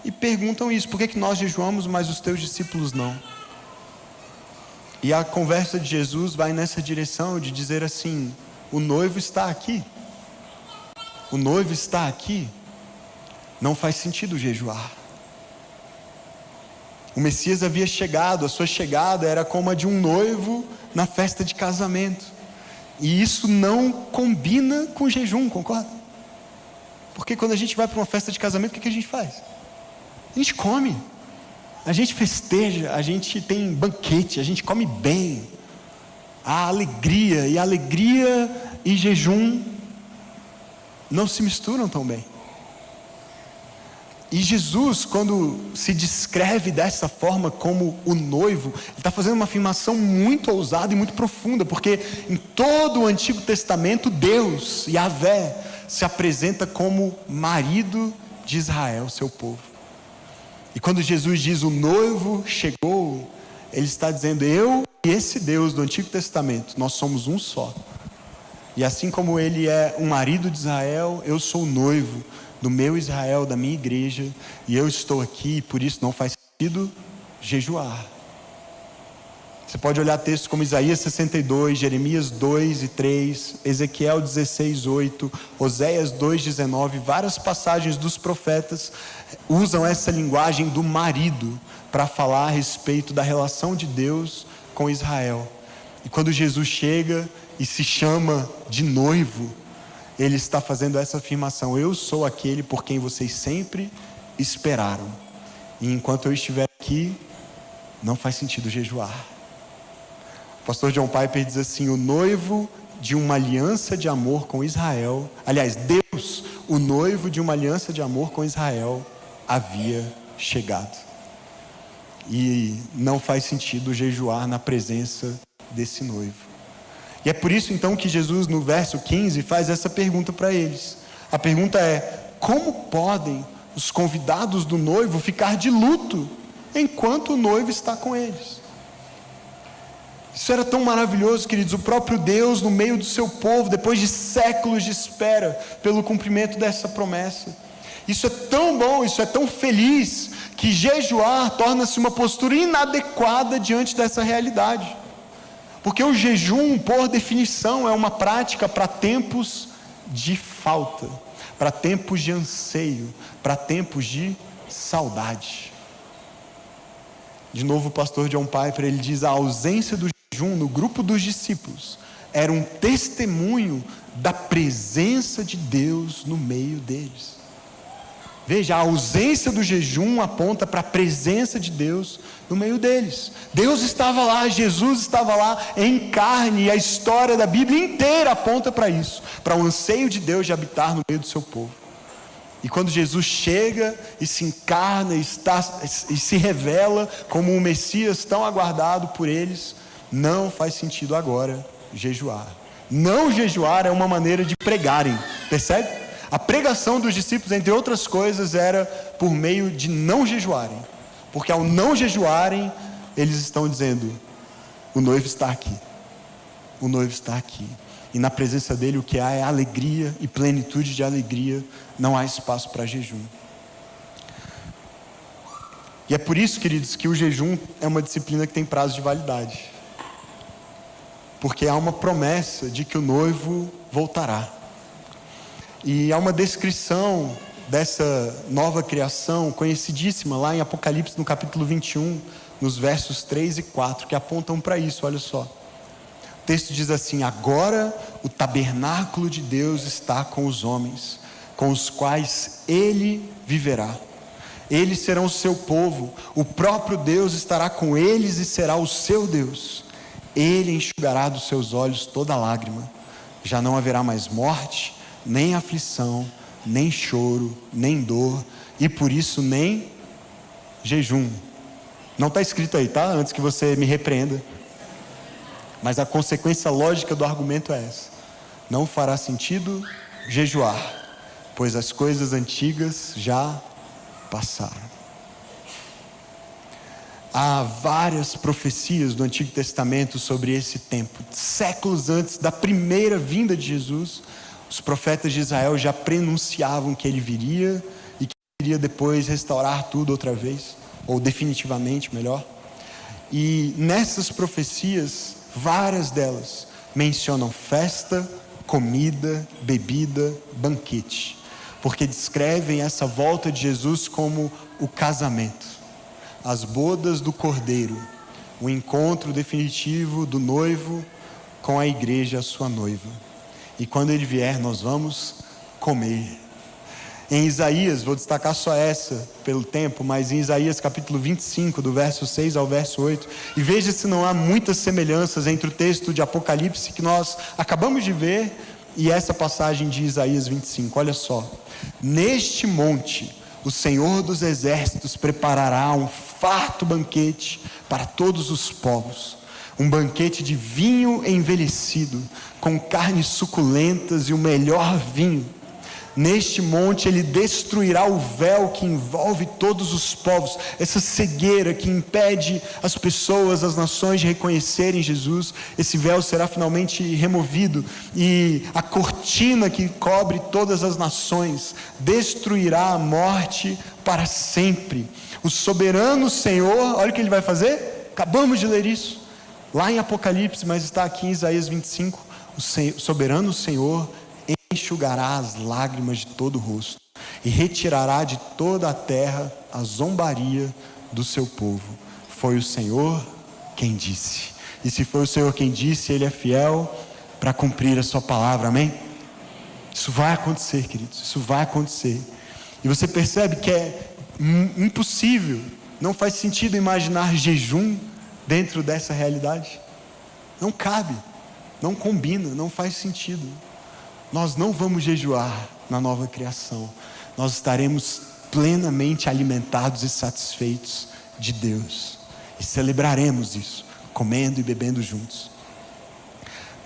e perguntam isso: por que nós jejuamos, mas os teus discípulos não? E a conversa de Jesus vai nessa direção de dizer assim: o noivo está aqui. O noivo está aqui. Não faz sentido jejuar. O Messias havia chegado, a sua chegada era como a de um noivo na festa de casamento. E isso não combina com jejum, concorda? Porque quando a gente vai para uma festa de casamento, o que a gente faz? A gente come, a gente festeja, a gente tem banquete, a gente come bem. Há alegria, e alegria e jejum não se misturam tão bem. E Jesus, quando se descreve dessa forma como o noivo, ele está fazendo uma afirmação muito ousada e muito profunda, porque em todo o Antigo Testamento, Deus, Yahvé, se apresenta como marido de Israel, seu povo. E quando Jesus diz o noivo chegou, ele está dizendo: eu e esse Deus do Antigo Testamento, nós somos um só. E assim como ele é um marido de Israel, eu sou o noivo do meu Israel, da minha igreja, e eu estou aqui, e por isso não faz sentido jejuar. Você pode olhar textos como Isaías 62, Jeremias 2 e 3, Ezequiel 16, 8, Oséias 2, 19, várias passagens dos profetas usam essa linguagem do marido para falar a respeito da relação de Deus com Israel. E quando Jesus chega e se chama de noivo, ele está fazendo essa afirmação: eu sou aquele por quem vocês sempre esperaram, e enquanto eu estiver aqui, não faz sentido jejuar. O pastor John Piper diz assim: o noivo de uma aliança de amor com Israel, aliás, Deus, o noivo de uma aliança de amor com Israel, havia chegado, e não faz sentido jejuar na presença desse noivo. E é por isso então que Jesus, no verso 15, faz essa pergunta para eles. A pergunta é: como podem os convidados do noivo ficar de luto enquanto o noivo está com eles? Isso era tão maravilhoso, queridos. O próprio Deus no meio do seu povo, depois de séculos de espera pelo cumprimento dessa promessa. Isso é tão bom, isso é tão feliz, que jejuar torna-se uma postura inadequada diante dessa realidade. Porque o jejum, por definição, é uma prática para tempos de falta, para tempos de anseio, para tempos de saudade. De novo o pastor John Piper, ele diz: a ausência do jejum no grupo dos discípulos era um testemunho da presença de Deus no meio deles. Veja, a ausência do jejum aponta para a presença de Deus no meio deles. Deus estava lá, Jesus estava lá em carne, e a história da Bíblia inteira aponta para isso, para o anseio de Deus de habitar no meio do seu povo. E quando Jesus chega e se encarna e se revela como um Messias tão aguardado por eles, não faz sentido agora jejuar. Não jejuar é uma maneira de pregarem, percebe? A pregação dos discípulos, entre outras coisas, era por meio de não jejuarem, porque ao não jejuarem, eles estão dizendo: o noivo está aqui, o noivo está aqui, e na presença dele o que há é alegria e plenitude de alegria, não há espaço para jejum. E é por isso, queridos, que o jejum é uma disciplina que tem prazo de validade, porque há uma promessa de que o noivo voltará. E há uma descrição dessa nova criação conhecidíssima lá em Apocalipse, no capítulo 21, nos versos 3 e 4, que apontam para isso. Olha só, o texto diz assim: agora o tabernáculo de Deus está com os homens, com os quais ele viverá. Eles serão o seu povo, o próprio Deus estará com eles e será o seu Deus. Ele enxugará dos seus olhos toda lágrima, já não haverá mais morte, nem aflição, nem choro, nem dor, e por isso nem jejum. Não está escrito aí, tá? Antes que você me repreenda. Mas a consequência lógica do argumento é essa: não fará sentido jejuar, pois as coisas antigas já passaram. Há várias profecias do Antigo Testamento sobre esse tempo. Séculos antes da primeira vinda de Jesus, os profetas de Israel já prenunciavam que ele viria e que iria depois restaurar tudo outra vez, ou definitivamente, melhor. E nessas profecias, várias delas mencionam festa, comida, bebida, banquete, porque descrevem essa volta de Jesus como o casamento, as bodas do Cordeiro, o encontro definitivo do noivo com a igreja, a sua noiva. E quando ele vier, nós vamos comer. Em Isaías, vou destacar só essa pelo tempo, mas em Isaías capítulo 25, do verso 6 ao verso 8, e veja se não há muitas semelhanças entre o texto de Apocalipse que nós acabamos de ver e essa passagem de Isaías 25. Olha só: neste monte o Senhor dos exércitos preparará um farto banquete para todos os povos, um banquete de vinho envelhecido, com carnes suculentas e o melhor vinho. Neste monte ele destruirá o véu que envolve todos os povos, essa cegueira que impede as pessoas, as nações de reconhecerem Jesus. Esse véu será finalmente removido e a cortina que cobre todas as nações destruirá a morte para sempre. O soberano Senhor, olha o que ele vai fazer. Acabamos de ler isso lá em Apocalipse, mas está aqui em Isaías 25. O soberano Senhor enxugará as lágrimas de todo o rosto e retirará de toda a terra a zombaria do seu povo. Foi o Senhor quem disse, e se foi o Senhor quem disse, Ele é fiel para cumprir a sua palavra, amém? Isso vai acontecer, queridos, isso vai acontecer. E você percebe que é impossível, não faz sentido imaginar jejum dentro dessa realidade. Não cabe, não combina, não faz sentido. Nós não vamos jejuar na nova criação. Nós estaremos plenamente alimentados e satisfeitos de Deus. E celebraremos isso, comendo e bebendo juntos.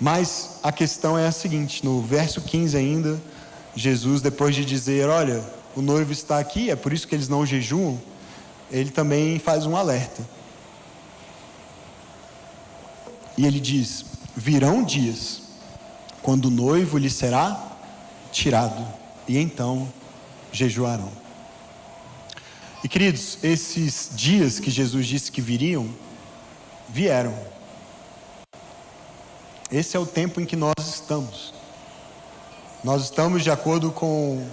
Mas a questão é a seguinte: no verso 15 ainda, Jesus, depois de dizer, olha, o noivo está aqui, é por isso que eles não jejuam, ele também faz um alerta. E ele diz: virão dias quando o noivo lhe será tirado, e então jejuarão. E queridos, esses dias que Jesus disse que viriam, vieram. Esse é o tempo em que nós estamos. Nós estamos, de acordo com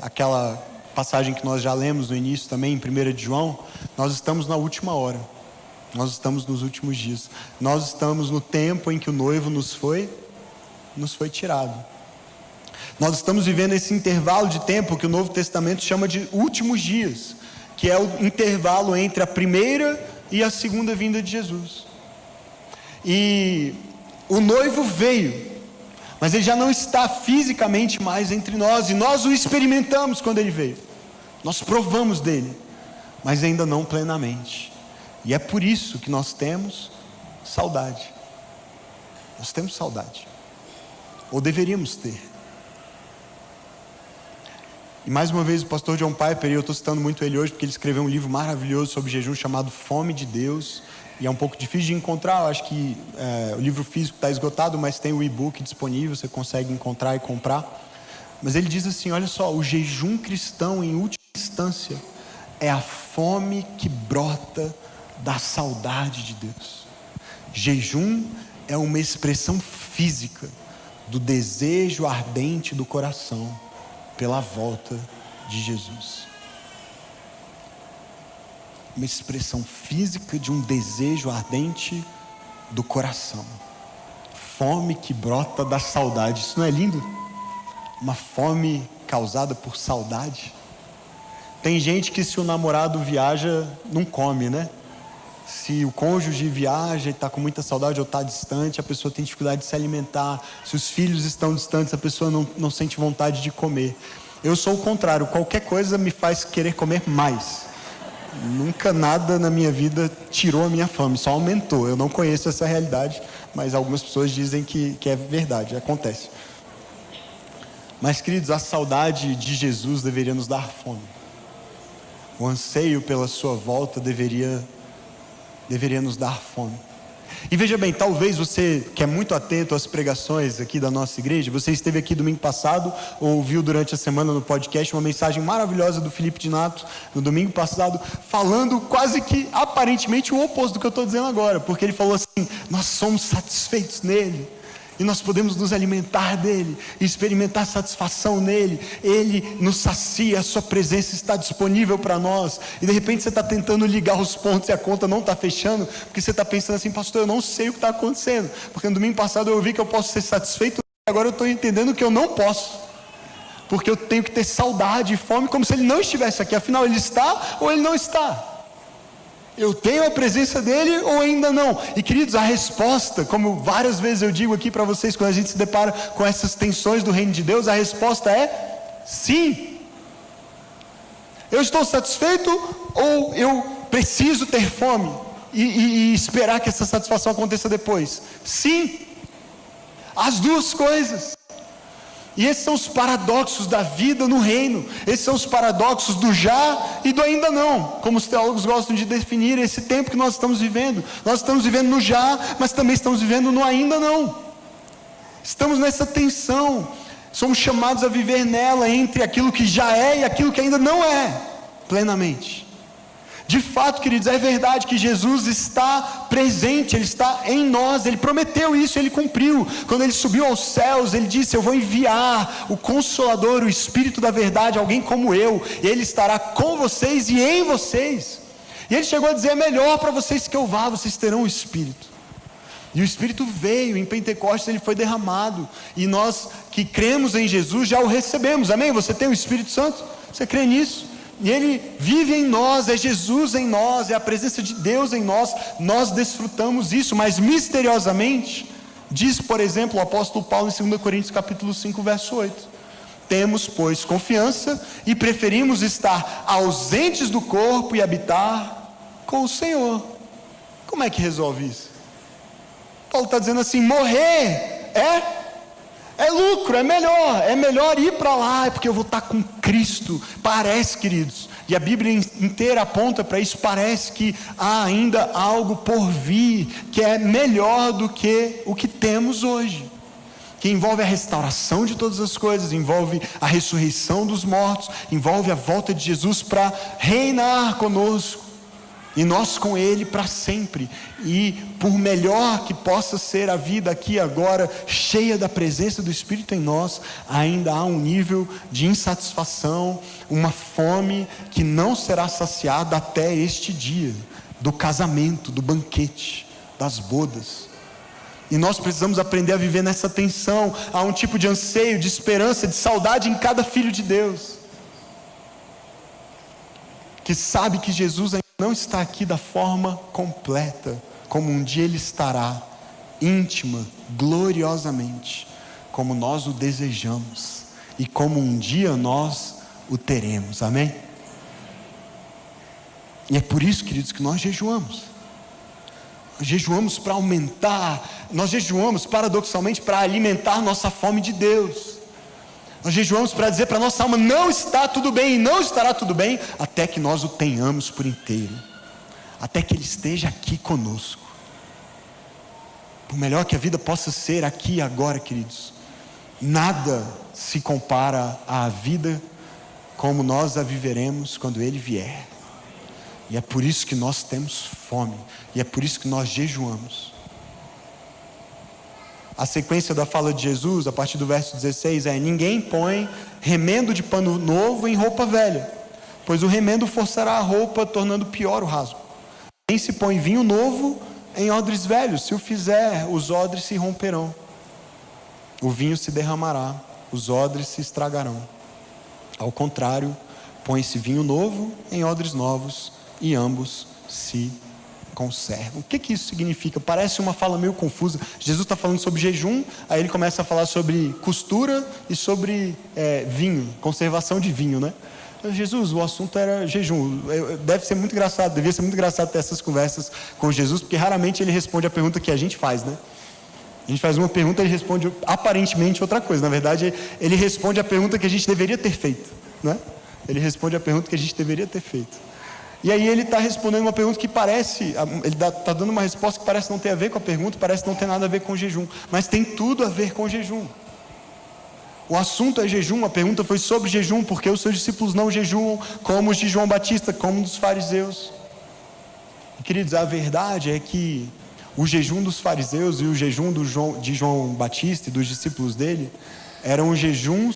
aquela passagem que nós já lemos no início também, em 1 de João, nós estamos na última hora. Nós estamos nos últimos dias. Nós estamos no tempo em que o noivo nos foi tirado. Nós estamos vivendo esse intervalo de tempo que o Novo Testamento chama de últimos dias, que é o intervalo entre a primeira e a segunda vinda de Jesus. E o noivo veio, mas ele já não está fisicamente mais entre nós, e nós o experimentamos quando ele veio. Nós provamos dele, mas ainda não plenamente. E é por isso que nós temos saudade. Nós temos saudade. Ou deveríamos ter. E mais uma vez o pastor John Piper, e eu estou citando muito ele hoje porque ele escreveu um livro maravilhoso sobre jejum chamado Fome de Deus, e é um pouco difícil de encontrar. Eu acho que o livro físico está esgotado, mas tem o e-book disponível, você consegue encontrar e comprar. Mas ele diz assim, olha só, o jejum cristão em última instância é a fome que brota da saudade de Deus. Jejum é uma expressão física do desejo ardente do coração pela volta de Jesus. Uma expressão física de um desejo ardente do coração. Fome que brota da saudade. Isso não é lindo? Uma fome causada por saudade. Tem gente que, se o namorado viaja, não come, né? Se o cônjuge viaja e está com muita saudade ou está distante, a pessoa tem dificuldade de se alimentar. Se os filhos estão distantes, a pessoa não sente vontade de comer. Eu sou o contrário, qualquer coisa me faz querer comer mais. Nunca nada na minha vida tirou a minha fome, só aumentou. Eu não conheço essa realidade, mas algumas pessoas dizem que é verdade, acontece. Mas, queridos, a saudade de Jesus deveria nos dar fome. O anseio pela sua volta deveria nos dar fome. E veja bem, talvez você que é muito atento às pregações aqui da nossa igreja, você esteve aqui domingo passado, ou ouviu durante a semana no podcast uma mensagem maravilhosa do Felipe Dinato, no domingo passado, falando quase que aparentemente o oposto do que eu estou dizendo agora, porque ele falou assim: nós somos satisfeitos nele, e nós podemos nos alimentar dele, e experimentar satisfação nele. Ele nos sacia, a sua presença está disponível para nós. E de repente você está tentando ligar os pontos e a conta não está fechando, porque você está pensando assim: pastor, eu não sei o que está acontecendo, porque no domingo passado eu ouvi que eu posso ser satisfeito, e agora eu estou entendendo que eu não posso, porque eu tenho que ter saudade e fome, como se ele não estivesse aqui. Afinal, ele está ou ele não está? Eu tenho a presença dele ou ainda não? E, queridos, a resposta, como várias vezes eu digo aqui para vocês, quando a gente se depara com essas tensões do reino de Deus, a resposta é sim. Eu estou satisfeito ou eu preciso ter fome e esperar que essa satisfação aconteça depois? Sim, as duas coisas. E esses são os paradoxos da vida no reino. Esses são os paradoxos do já e do ainda não, como os teólogos gostam de definir esse tempo que nós estamos vivendo. Nós estamos vivendo no já, mas também estamos vivendo no ainda não. Estamos nessa tensão. Somos chamados a viver nela, entre aquilo que já é e aquilo que ainda não é plenamente. De fato, queridos, é verdade que Jesus está presente, Ele está em nós. Ele prometeu isso, Ele cumpriu. Quando Ele subiu aos céus, Ele disse: eu vou enviar o Consolador, o Espírito da verdade, alguém como eu, e Ele estará com vocês e em vocês. E Ele chegou a dizer: é melhor para vocês que eu vá, vocês terão o Espírito. E o Espírito veio, em Pentecostes Ele foi derramado, e nós que cremos em Jesus já o recebemos, amém? Você tem o Espírito Santo? Você crê nisso? E Ele vive em nós, é Jesus em nós, é a presença de Deus em nós. Nós desfrutamos isso, mas misteriosamente, diz por exemplo o apóstolo Paulo em 2 Coríntios capítulo 5 verso 8: temos pois confiança e preferimos estar ausentes do corpo e habitar com o Senhor. Como é que resolve isso? Paulo está dizendo assim: morrer é lucro, é melhor ir para lá, é porque eu vou estar com Cristo. Parece, queridos, e a Bíblia inteira aponta para isso, parece que há ainda algo por vir, que é melhor do que o que temos hoje, que envolve a restauração de todas as coisas, envolve a ressurreição dos mortos, envolve a volta de Jesus para reinar conosco, e nós com Ele para sempre. E por melhor que possa ser a vida aqui agora, cheia da presença do Espírito em nós, ainda há um nível de insatisfação, uma fome que não será saciada até este dia do casamento, do banquete, das bodas. E nós precisamos aprender a viver nessa tensão. Há um tipo de anseio, de esperança, de saudade em cada filho de Deus, que sabe que Jesus não está aqui da forma completa, como um dia Ele estará, íntima, gloriosamente, como nós o desejamos, e como um dia nós o teremos, amém? E é por isso, queridos, que nós jejuamos. Nós jejuamos para aumentar, nós jejuamos paradoxalmente para alimentar nossa fome de Deus. Nós jejuamos para dizer para a nossa alma: não está tudo bem, e não estará tudo bem, até que nós o tenhamos por inteiro, até que Ele esteja aqui conosco. Por melhor que a vida possa ser aqui e agora, queridos, nada se compara à vida como nós a viveremos quando Ele vier. E é por isso que nós temos fome, e é por isso que nós jejuamos. A sequência da fala de Jesus, a partir do verso 16, é: ninguém põe remendo de pano novo em roupa velha, pois o remendo forçará a roupa, tornando pior o rasgo. Nem se põe vinho novo em odres velhos, se o fizer, os odres se romperão, o vinho se derramará, os odres se estragarão. Ao contrário, põe-se vinho novo em odres novos, e ambos se conservam. O que isso significa? Parece uma fala meio confusa. Jesus está falando sobre jejum, aí Ele começa a falar sobre costura e sobre vinho, conservação de vinho, né? Jesus, o assunto era jejum. Deve ser muito engraçado, devia ser muito engraçado ter essas conversas com Jesus, porque raramente Ele responde a pergunta que a gente faz, né? A gente faz uma pergunta, ele responde aparentemente outra coisa. Na verdade, ele responde a pergunta que a gente deveria ter feito, né? Ele responde a pergunta que a gente deveria ter feito. E aí ele está respondendo uma pergunta que parece, ele está dando uma resposta que parece não ter a ver com a pergunta, parece não ter nada a ver com o jejum, mas tem tudo a ver com o jejum. O assunto é jejum, a pergunta foi sobre jejum, porque os seus discípulos não jejuam como os de João Batista, como os dos fariseus. E, queridos, a verdade é que o jejum dos fariseus e o jejum de João Batista e dos discípulos dele eram jejuns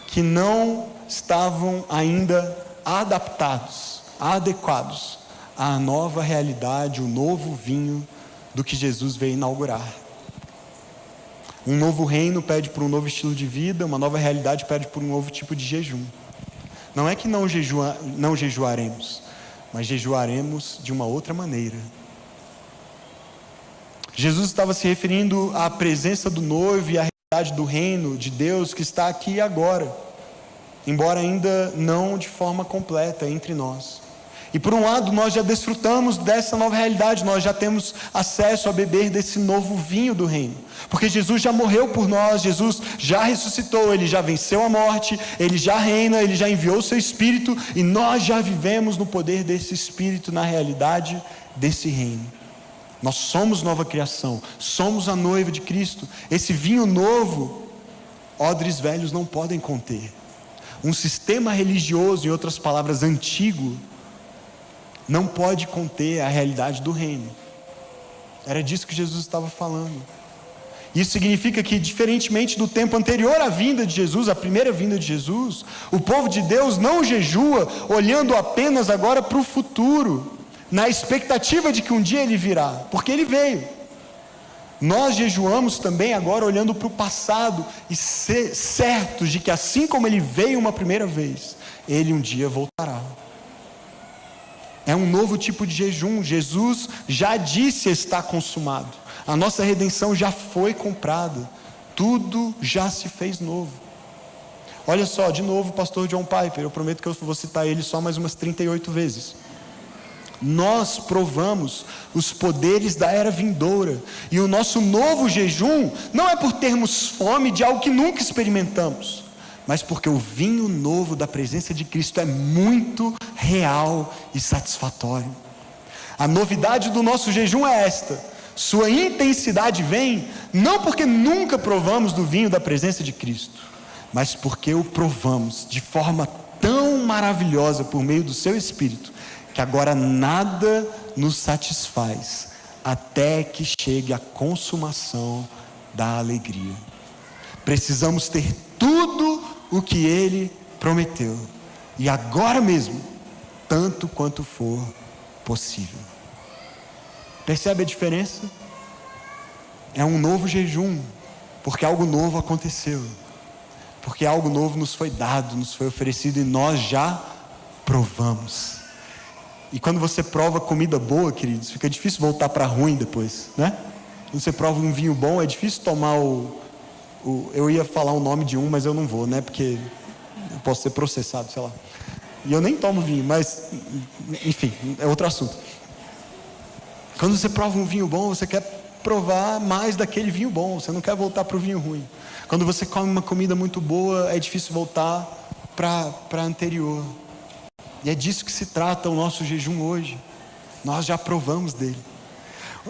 que não estavam ainda adaptados, adequados à nova realidade, o novo vinho do que Jesus veio inaugurar. Um novo reino pede por um novo estilo de vida, uma nova realidade pede por um novo tipo de jejum. Não é que não jejuaremos, mas jejuaremos de uma outra maneira. Jesus estava se referindo à presença do noivo e à realidade do reino de Deus que está aqui e agora, embora ainda não de forma completa entre nós. E por um lado, nós já desfrutamos dessa nova realidade, nós já temos acesso a beber desse novo vinho do reino, porque Jesus já morreu por nós, Jesus já ressuscitou, Ele já venceu a morte, Ele já reina, Ele já enviou o seu Espírito, e nós já vivemos no poder desse Espírito, na realidade desse reino. Nós somos nova criação, somos a noiva de Cristo. Esse vinho novo, odres velhos não podem conter. Um sistema religioso, em outras palavras, antigo, não pode conter a realidade do reino. Era disso que Jesus estava falando. Isso significa que, diferentemente do tempo anterior à vinda de Jesus, a primeira vinda de Jesus, o povo de Deus não jejua olhando apenas agora para o futuro, na expectativa de que um dia Ele virá, porque Ele veio. Nós jejuamos também agora olhando para o passado e certos de que, assim como Ele veio uma primeira vez, Ele um dia voltará. É um novo tipo de jejum. Jesus já disse está consumado. A nossa redenção já foi comprada. Tudo já se fez novo. Olha só, de novo o pastor John Piper. Eu prometo que eu vou citar ele só mais umas 38 vezes. Nós provamos os poderes da era vindoura. E o nosso novo jejum não é por termos fome de algo que nunca experimentamos, mas porque o vinho novo da presença de Cristo é muito real e satisfatório. A novidade do nosso jejum é esta: sua intensidade vem não porque nunca provamos do vinho da presença de Cristo, mas porque o provamos de forma tão maravilhosa por meio do seu Espírito, que agora nada nos satisfaz até que chegue a consumação da alegria. Precisamos ter tudo o que Ele prometeu, e agora mesmo, tanto quanto for possível. Percebe a diferença? É um novo jejum, porque algo novo aconteceu, porque algo novo nos foi dado, nos foi oferecido, e nós já provamos. E quando você prova comida boa, queridos, fica difícil voltar para ruim depois, né? Quando você prova um vinho bom, é difícil tomar eu ia falar o nome de um, mas eu não vou, né? Porque eu posso ser processado, sei lá. E eu nem tomo vinho, mas, enfim, é outro assunto. Quando você prova um vinho bom, você quer provar mais daquele vinho bom, você não quer voltar para o vinho ruim. Quando você come uma comida muito boa, é difícil voltar para a anterior. E é disso que se trata o nosso jejum hoje. Nós já provamos dele.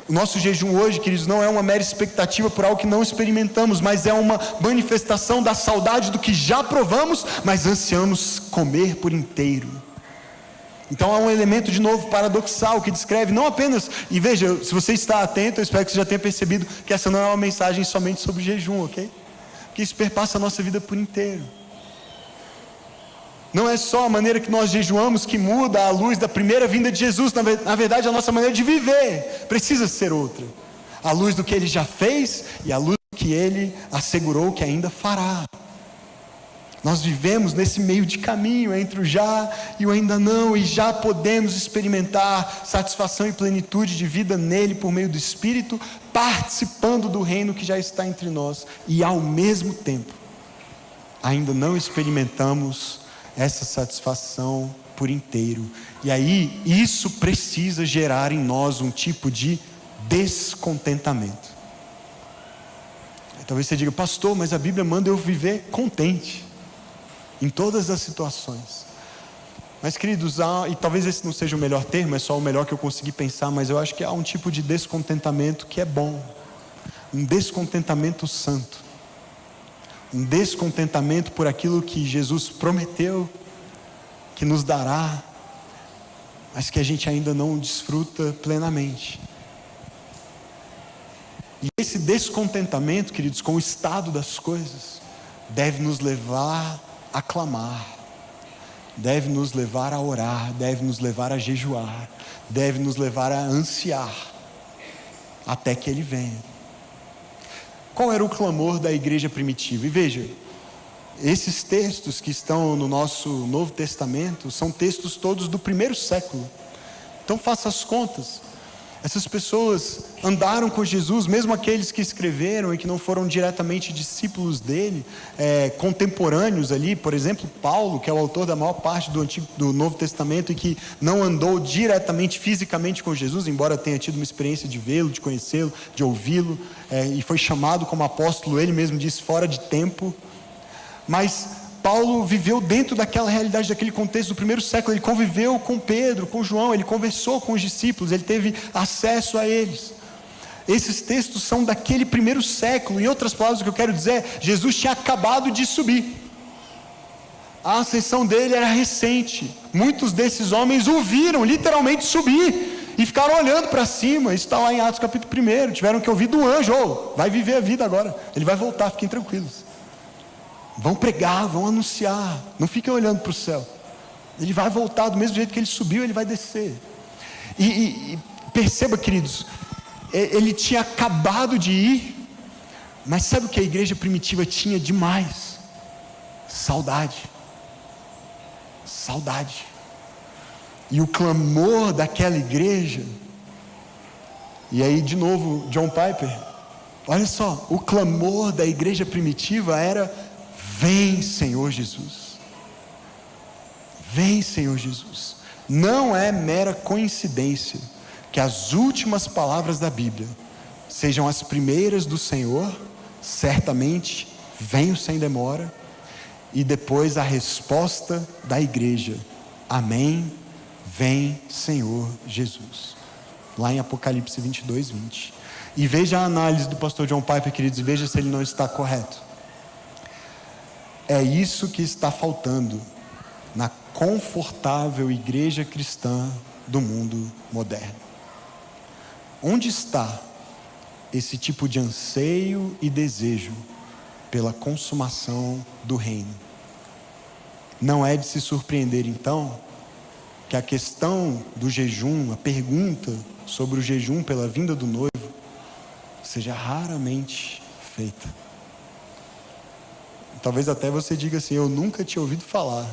O nosso jejum hoje, queridos, não é uma mera expectativa por algo que não experimentamos, mas é uma manifestação da saudade do que já provamos, mas ansiamos comer por inteiro. Então há um elemento de novo paradoxal que descreve não apenas, e veja, se você está atento, eu espero que você já tenha percebido que essa não é uma mensagem somente sobre jejum, ok? Porque isso perpassa a nossa vida por inteiro. Não é só a maneira que nós jejuamos que muda à luz da primeira vinda de Jesus. Na verdade, a nossa maneira de viver precisa ser outra, à luz do que Ele já fez e à luz do que Ele assegurou que ainda fará. Nós vivemos nesse meio de caminho entre o já e o ainda não, e já podemos experimentar satisfação e plenitude de vida nele por meio do Espírito, participando do reino que já está entre nós, e ao mesmo tempo ainda não experimentamos essa satisfação por inteiro. E aí isso precisa gerar em nós um tipo de descontentamento. Talvez você diga, pastor, mas a Bíblia manda eu viver contente em todas as situações. Mas queridos, e talvez esse não seja o melhor termo, é só o melhor que eu consegui pensar, mas eu acho que há um tipo de descontentamento que é bom, um descontentamento santo, um descontentamento por aquilo que Jesus prometeu que nos dará, mas que a gente ainda não desfruta plenamente. E esse descontentamento, queridos, com o estado das coisas, deve nos levar a clamar, deve nos levar a orar, deve nos levar a jejuar, deve nos levar a ansiar, até que Ele venha. Qual era o clamor da igreja primitiva? E veja, esses textos que estão no nosso Novo Testamento, são textos todos do primeiro século. Então faça as contas. Essas pessoas andaram com Jesus, mesmo aqueles que escreveram e que não foram diretamente discípulos dele, contemporâneos ali, por exemplo, Paulo, que é o autor da maior parte do Novo Testamento e que não andou diretamente, fisicamente com Jesus, embora tenha tido uma experiência de vê-lo, de conhecê-lo, de ouvi-lo, e foi chamado como apóstolo, ele mesmo disse, fora de tempo. Mas Paulo viveu dentro daquela realidade, daquele contexto do primeiro século. Ele conviveu com Pedro, com João, ele conversou com os discípulos, ele teve acesso a eles. Esses textos são daquele primeiro século. Em outras palavras, o que eu quero dizer é, Jesus tinha acabado de subir. A ascensão dele era recente. Muitos desses homens o viram literalmente subir e ficaram olhando para cima. Isso está lá em Atos capítulo 1. Tiveram que ouvir do anjo, vai viver a vida agora, ele vai voltar, fiquem tranquilos. Vão pregar, vão anunciar, não fiquem olhando para o céu. Ele vai voltar do mesmo jeito que ele subiu, ele vai descer. E perceba, queridos, ele tinha acabado de ir, mas sabe o que a igreja primitiva tinha demais? Saudade. Saudade. E o clamor daquela igreja, e aí de novo John Piper, olha só, o clamor da igreja primitiva era: vem, Senhor Jesus. Vem, Senhor Jesus. Não é mera coincidência que as últimas palavras da Bíblia sejam as primeiras do Senhor, certamente, venho sem demora, e depois a resposta da igreja: amém, vem, Senhor Jesus. Lá em Apocalipse 22, 20. E veja a análise do pastor John Piper, queridos, e veja se ele não está correto. É isso que está faltando na confortável igreja cristã do mundo moderno. Onde está esse tipo de anseio e desejo pela consumação do reino? Não é de se surpreender então que a questão do jejum, a pergunta sobre o jejum pela vinda do noivo, seja raramente feita. Talvez até você diga assim: eu nunca tinha ouvido falar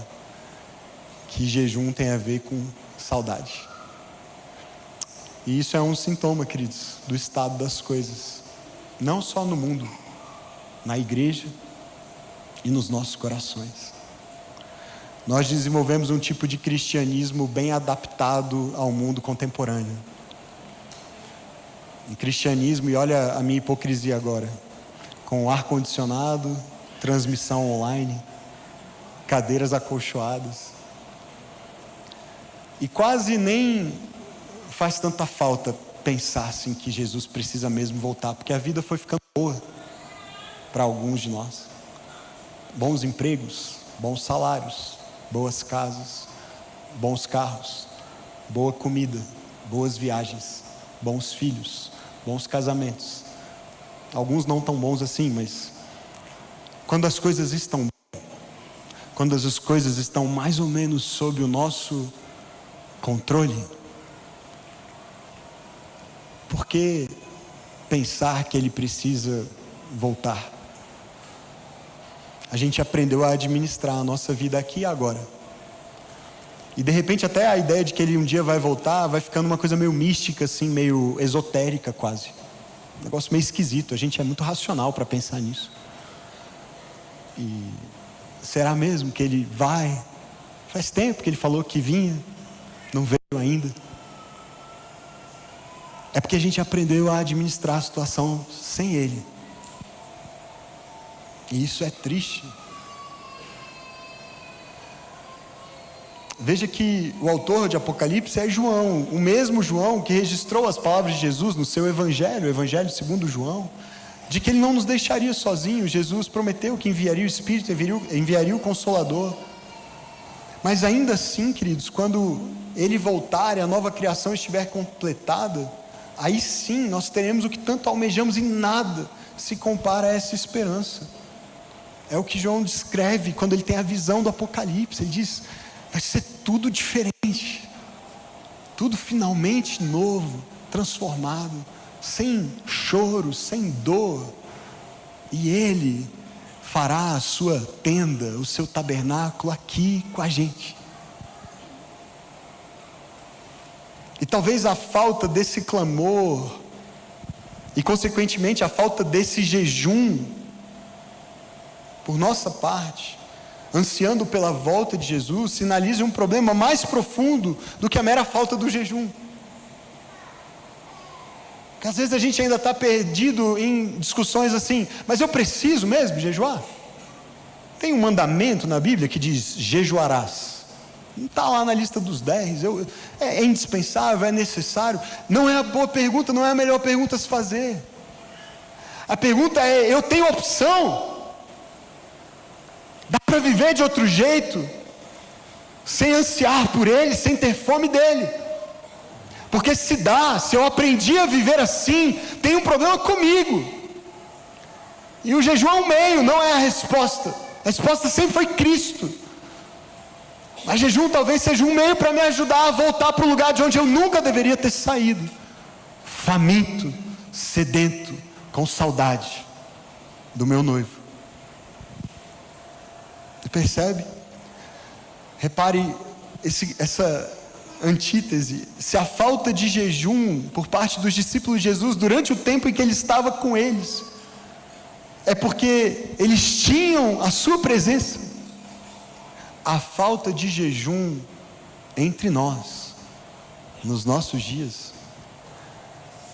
que jejum tem a ver com saudade. E isso é um sintoma, queridos, do estado das coisas, não só no mundo, na igreja e nos nossos corações. Nós desenvolvemos um tipo de cristianismo bem adaptado ao mundo contemporâneo. Um cristianismo, e olha a minha hipocrisia agora, com ar-condicionado, transmissão online, cadeiras acolchoadas, e quase nem faz tanta falta pensar assim que Jesus precisa mesmo voltar, porque a vida foi ficando boa para alguns de nós. Bons empregos, bons salários, boas casas, bons carros, boa comida, boas viagens, bons filhos, bons casamentos. Alguns não tão bons assim, mas quando as coisas estão bem, quando as coisas estão mais ou menos sob o nosso controle, por que pensar que Ele precisa voltar? A gente aprendeu a administrar a nossa vida aqui e agora. E de repente até a ideia de que Ele um dia vai voltar vai ficando uma coisa meio mística, assim, meio esotérica quase. Um negócio meio esquisito, a gente é muito racional para pensar nisso. E será mesmo que Ele vai? Faz tempo que Ele falou que vinha, não veio ainda. É porque a gente aprendeu a administrar a situação sem Ele. E isso é triste. Veja que o autor de Apocalipse é João, o mesmo João que registrou as palavras de Jesus no seu evangelho, o evangelho segundo João, de que ele não nos deixaria sozinhos. Jesus prometeu que enviaria o Espírito, enviaria o Consolador. Mas ainda assim, queridos, quando ele voltar e a nova criação estiver completada, aí sim nós teremos o que tanto almejamos, e nada se compara a essa esperança. É o que João descreve quando ele tem a visão do Apocalipse. Ele diz: vai ser tudo diferente, tudo finalmente novo, transformado, sem choro, sem dor. E Ele fará a sua tenda, o seu tabernáculo aqui com a gente. E talvez a falta desse clamor, e consequentemente a falta desse jejum, por nossa parte, ansiando pela volta de Jesus, sinalize um problema mais profundo do que a mera falta do jejum. Porque às vezes a gente ainda está perdido em discussões assim: mas eu preciso mesmo jejuar? Tem um mandamento na Bíblia que diz: jejuarás. Não está lá na lista dos 10. É indispensável, é necessário? Não é a boa pergunta, não é a melhor pergunta a se fazer. A pergunta é: eu tenho opção? Dá para viver de outro jeito, sem ansiar por Ele, sem ter fome dEle? Porque se eu aprendi a viver assim, tem um problema comigo. E o jejum é um meio, não é a resposta. A resposta sempre foi Cristo. Mas jejum talvez seja um meio para me ajudar a voltar para o lugar de onde eu nunca deveria ter saído. Faminto, sedento, com saudade do meu noivo. Você percebe? Repare essa antítese. Se a falta de jejum por parte dos discípulos de Jesus durante o tempo em que Ele estava com eles, é porque eles tinham a sua presença, a falta de jejum entre nós, nos nossos dias,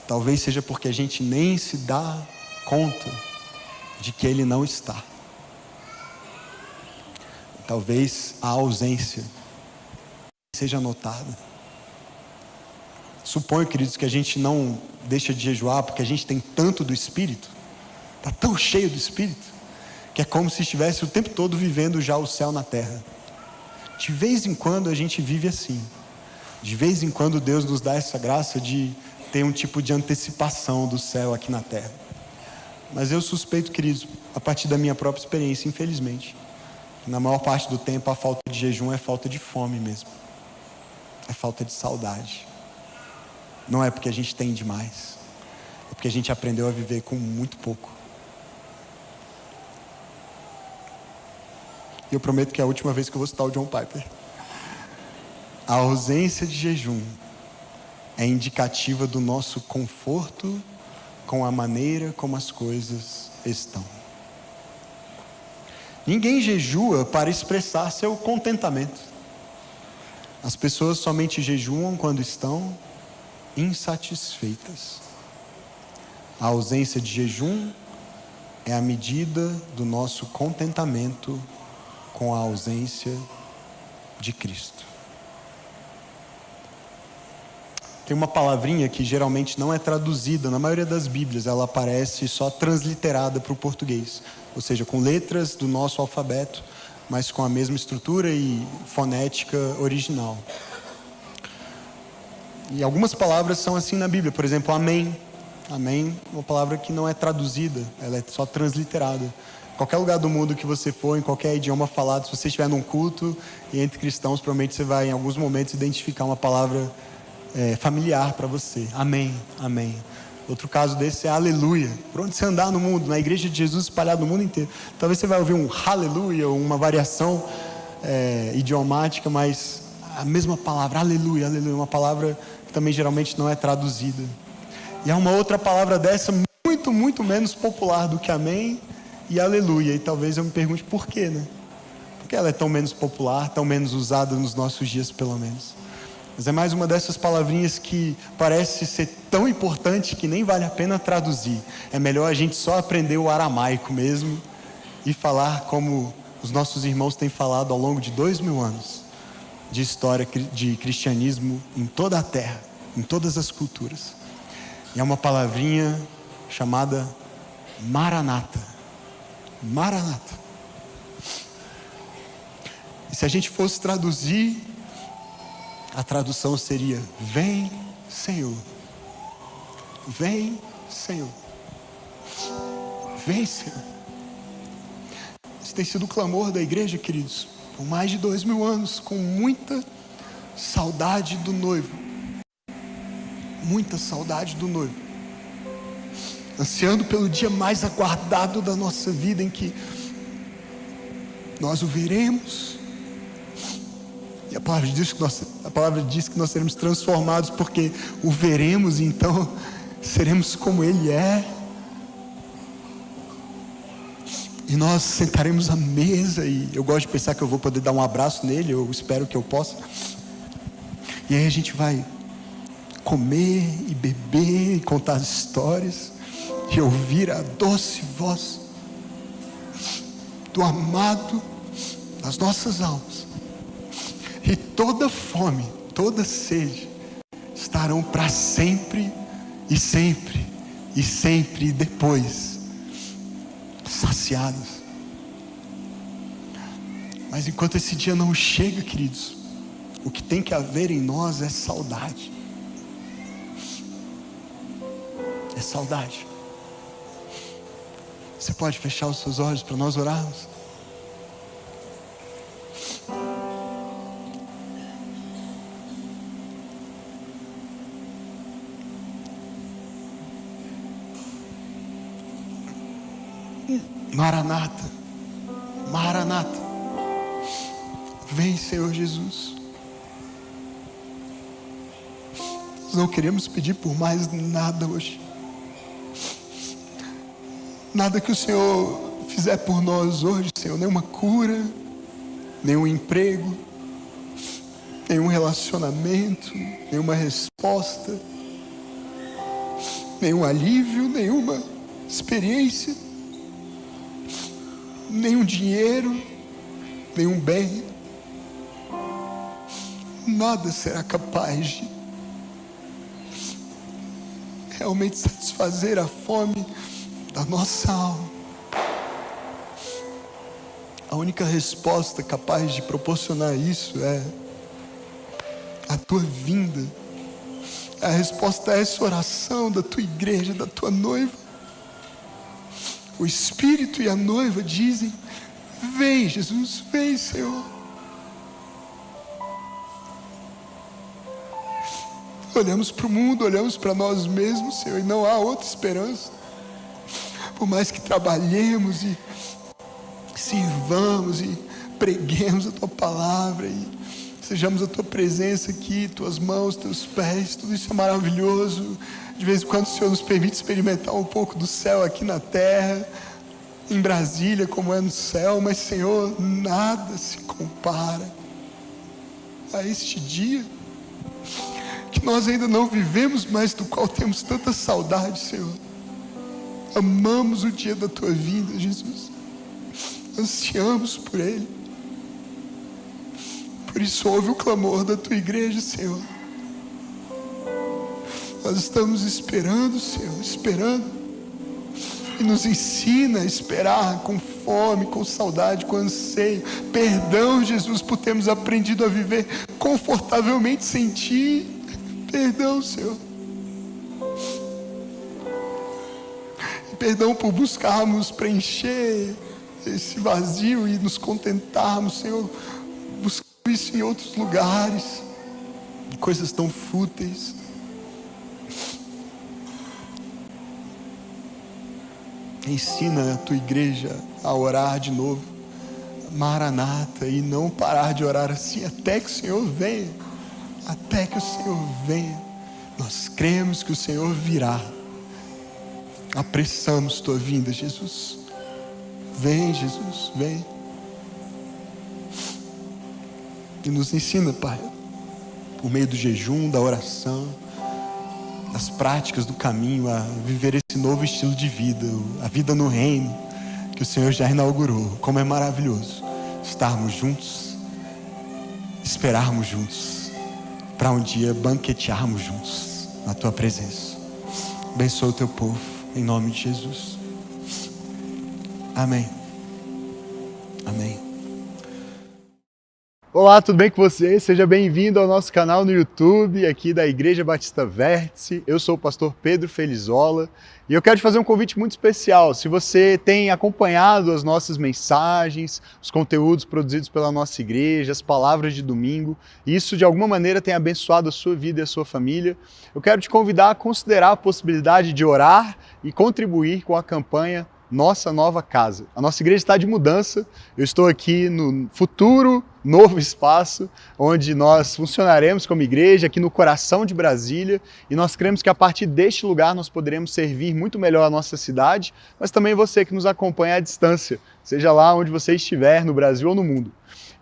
talvez seja porque a gente nem se dá conta de que Ele não está. Talvez a ausência seja notada. Suponho, queridos, que a gente não deixa de jejuar porque a gente tem tanto do Espírito, está tão cheio do Espírito, que é como se estivesse o tempo todo vivendo já o céu na terra. De vez em quando a gente vive assim. De vez em quando Deus nos dá essa graça de ter um tipo de antecipação do céu aqui na terra. Mas eu suspeito, queridos, a partir da minha própria experiência, infelizmente, na maior parte do tempo a falta de jejum é falta de fome mesmo. É falta de saudade. Não é porque a gente tem demais, é porque a gente aprendeu a viver com muito pouco. E eu prometo que é a última vez que eu vou citar o John Piper. A ausência de jejum é indicativa do nosso conforto com a maneira como as coisas estão. Ninguém jejua para expressar seu contentamento. As pessoas somente jejuam quando estão insatisfeitas. A ausência de jejum é a medida do nosso contentamento com a ausência de Cristo. Tem uma palavrinha que geralmente não é traduzida na maioria das Bíblias, ela aparece só transliterada para o português, ou seja, com letras do nosso alfabeto, mas com a mesma estrutura e fonética original. E algumas palavras são assim na Bíblia, por exemplo, amém. Amém é uma palavra que não é traduzida, ela é só transliterada. Qualquer lugar do mundo que você for, em qualquer idioma falado, se você estiver num culto e entre cristãos, provavelmente você vai em alguns momentos identificar uma palavra familiar para você. Amém, amém. Outro caso desse é aleluia. Por onde você andar no mundo, na igreja de Jesus espalhada no mundo inteiro, talvez você vai ouvir um aleluia, ou uma variação idiomática, mas a mesma palavra, aleluia, aleluia, uma palavra que também geralmente não é traduzida. E há uma outra palavra dessa muito, muito menos popular do que amém e aleluia. E talvez eu me pergunte por quê, né? Por que ela é tão menos popular, tão menos usada nos nossos dias, pelo menos? Mas é mais uma dessas palavrinhas que parece ser tão importante que nem vale a pena traduzir. É melhor a gente só aprender o aramaico mesmo e falar como os nossos irmãos têm falado ao longo de 2000 anos de história de cristianismo em toda a terra, em todas as culturas. E é uma palavrinha chamada Maranata. Maranata. E se a gente fosse traduzir, a tradução seria: vem, Senhor. Vem, Senhor. Vem, Senhor. Isso tem sido o clamor da igreja, queridos, por mais de 2000 anos, com muita saudade do noivo. Muita saudade do noivo. Ansiando pelo dia mais aguardado da nossa vida, em que nós o veremos. E a palavra diz que nós seremos transformados, porque o veremos, e então seremos como Ele é. E nós sentaremos à mesa, e eu gosto de pensar que eu vou poder dar um abraço nele, eu espero que eu possa. E aí a gente vai comer e beber e contar as histórias e ouvir a doce voz do amado das nossas almas. E toda fome, toda sede estarão para sempre e sempre e sempre e depois saciadas. Mas enquanto esse dia não chega, queridos, o que tem que haver em nós é saudade. É saudade. Você pode fechar os seus olhos para nós orarmos? Maranata, Maranata, vem, Senhor Jesus. Nós não queremos pedir por mais nada hoje, nada que o Senhor fizer por nós hoje, Senhor, nenhuma cura, nenhum emprego, nenhum relacionamento, nenhuma resposta, nenhum alívio, nenhuma experiência, nenhum dinheiro, nenhum bem, nada será capaz de realmente satisfazer a fome da nossa alma. A única resposta capaz de proporcionar isso é a tua vinda. A resposta a essa oração da tua igreja, da tua noiva. O Espírito e a noiva dizem: vem, Jesus, vem, Senhor. Olhamos para o mundo, olhamos para nós mesmos, Senhor, e não há outra esperança. Por mais que trabalhemos e sirvamos e preguemos a tua palavra e sejamos a tua presença aqui, tuas mãos, teus pés, tudo isso é maravilhoso. De vez em quando o Senhor nos permite experimentar um pouco do céu aqui na terra, em Brasília, como é no céu, mas, Senhor, nada se compara a este dia que nós ainda não vivemos, mas do qual temos tanta saudade, Senhor. Amamos o dia da tua vinda, Jesus. Ansiamos por ele. Por isso ouve o clamor da tua igreja, Senhor. Nós estamos esperando, Senhor, esperando. E nos ensina a esperar com fome, com saudade, com anseio. Perdão, Jesus, por termos aprendido a viver confortavelmente sem Ti. Perdão, Senhor. E perdão por buscarmos preencher esse vazio e nos contentarmos, Senhor, buscando isso em outros lugares, coisas tão fúteis. Ensina a tua igreja a orar de novo, Maranata, e não parar de orar assim até que o Senhor venha. Até que o Senhor venha. Nós cremos que o Senhor virá. Apressamos tua vinda, Jesus. Vem, Jesus, vem. E nos ensina, Pai, por meio do jejum, da oração, das práticas do caminho, a viver esse novo estilo de vida, a vida no reino, que o Senhor já inaugurou. Como é maravilhoso estarmos juntos, esperarmos juntos, para um dia banquetearmos juntos na tua presença. Abençoa o teu povo, em nome de Jesus. Amém. Amém. Olá, tudo bem com você? Seja bem-vindo ao nosso canal no YouTube, aqui da Igreja Batista Vértice. Eu sou o pastor Pedro Felizola e eu quero te fazer um convite muito especial. Se você tem acompanhado as nossas mensagens, os conteúdos produzidos pela nossa igreja, as palavras de domingo, e isso de alguma maneira tem abençoado a sua vida e a sua família, eu quero te convidar a considerar a possibilidade de orar e contribuir com a campanha Nossa Nova Casa. A nossa igreja está de mudança, eu estou aqui no futuro novo espaço, onde nós funcionaremos como igreja, aqui no coração de Brasília, e nós cremos que a partir deste lugar nós poderemos servir muito melhor a nossa cidade, mas também você que nos acompanha à distância, seja lá onde você estiver, no Brasil ou no mundo.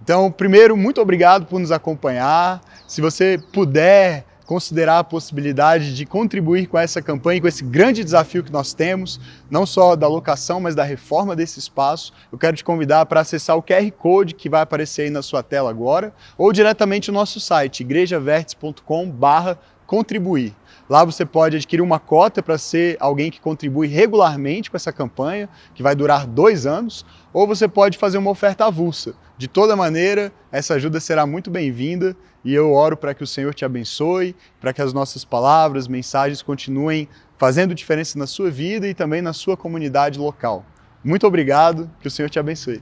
Então, primeiro, muito obrigado por nos acompanhar. Se você puder considerar a possibilidade de contribuir com essa campanha, com esse grande desafio que nós temos, não só da locação, mas da reforma desse espaço, eu quero te convidar para acessar o QR Code que vai aparecer aí na sua tela agora, ou diretamente o nosso site, igrejavertice.com/contribuir. Lá você pode adquirir uma cota para ser alguém que contribui regularmente com essa campanha, que vai durar 2 anos, ou você pode fazer uma oferta avulsa. De toda maneira, essa ajuda será muito bem-vinda e eu oro para que o Senhor te abençoe, para que as nossas palavras, mensagens continuem fazendo diferença na sua vida e também na sua comunidade local. Muito obrigado, que o Senhor te abençoe.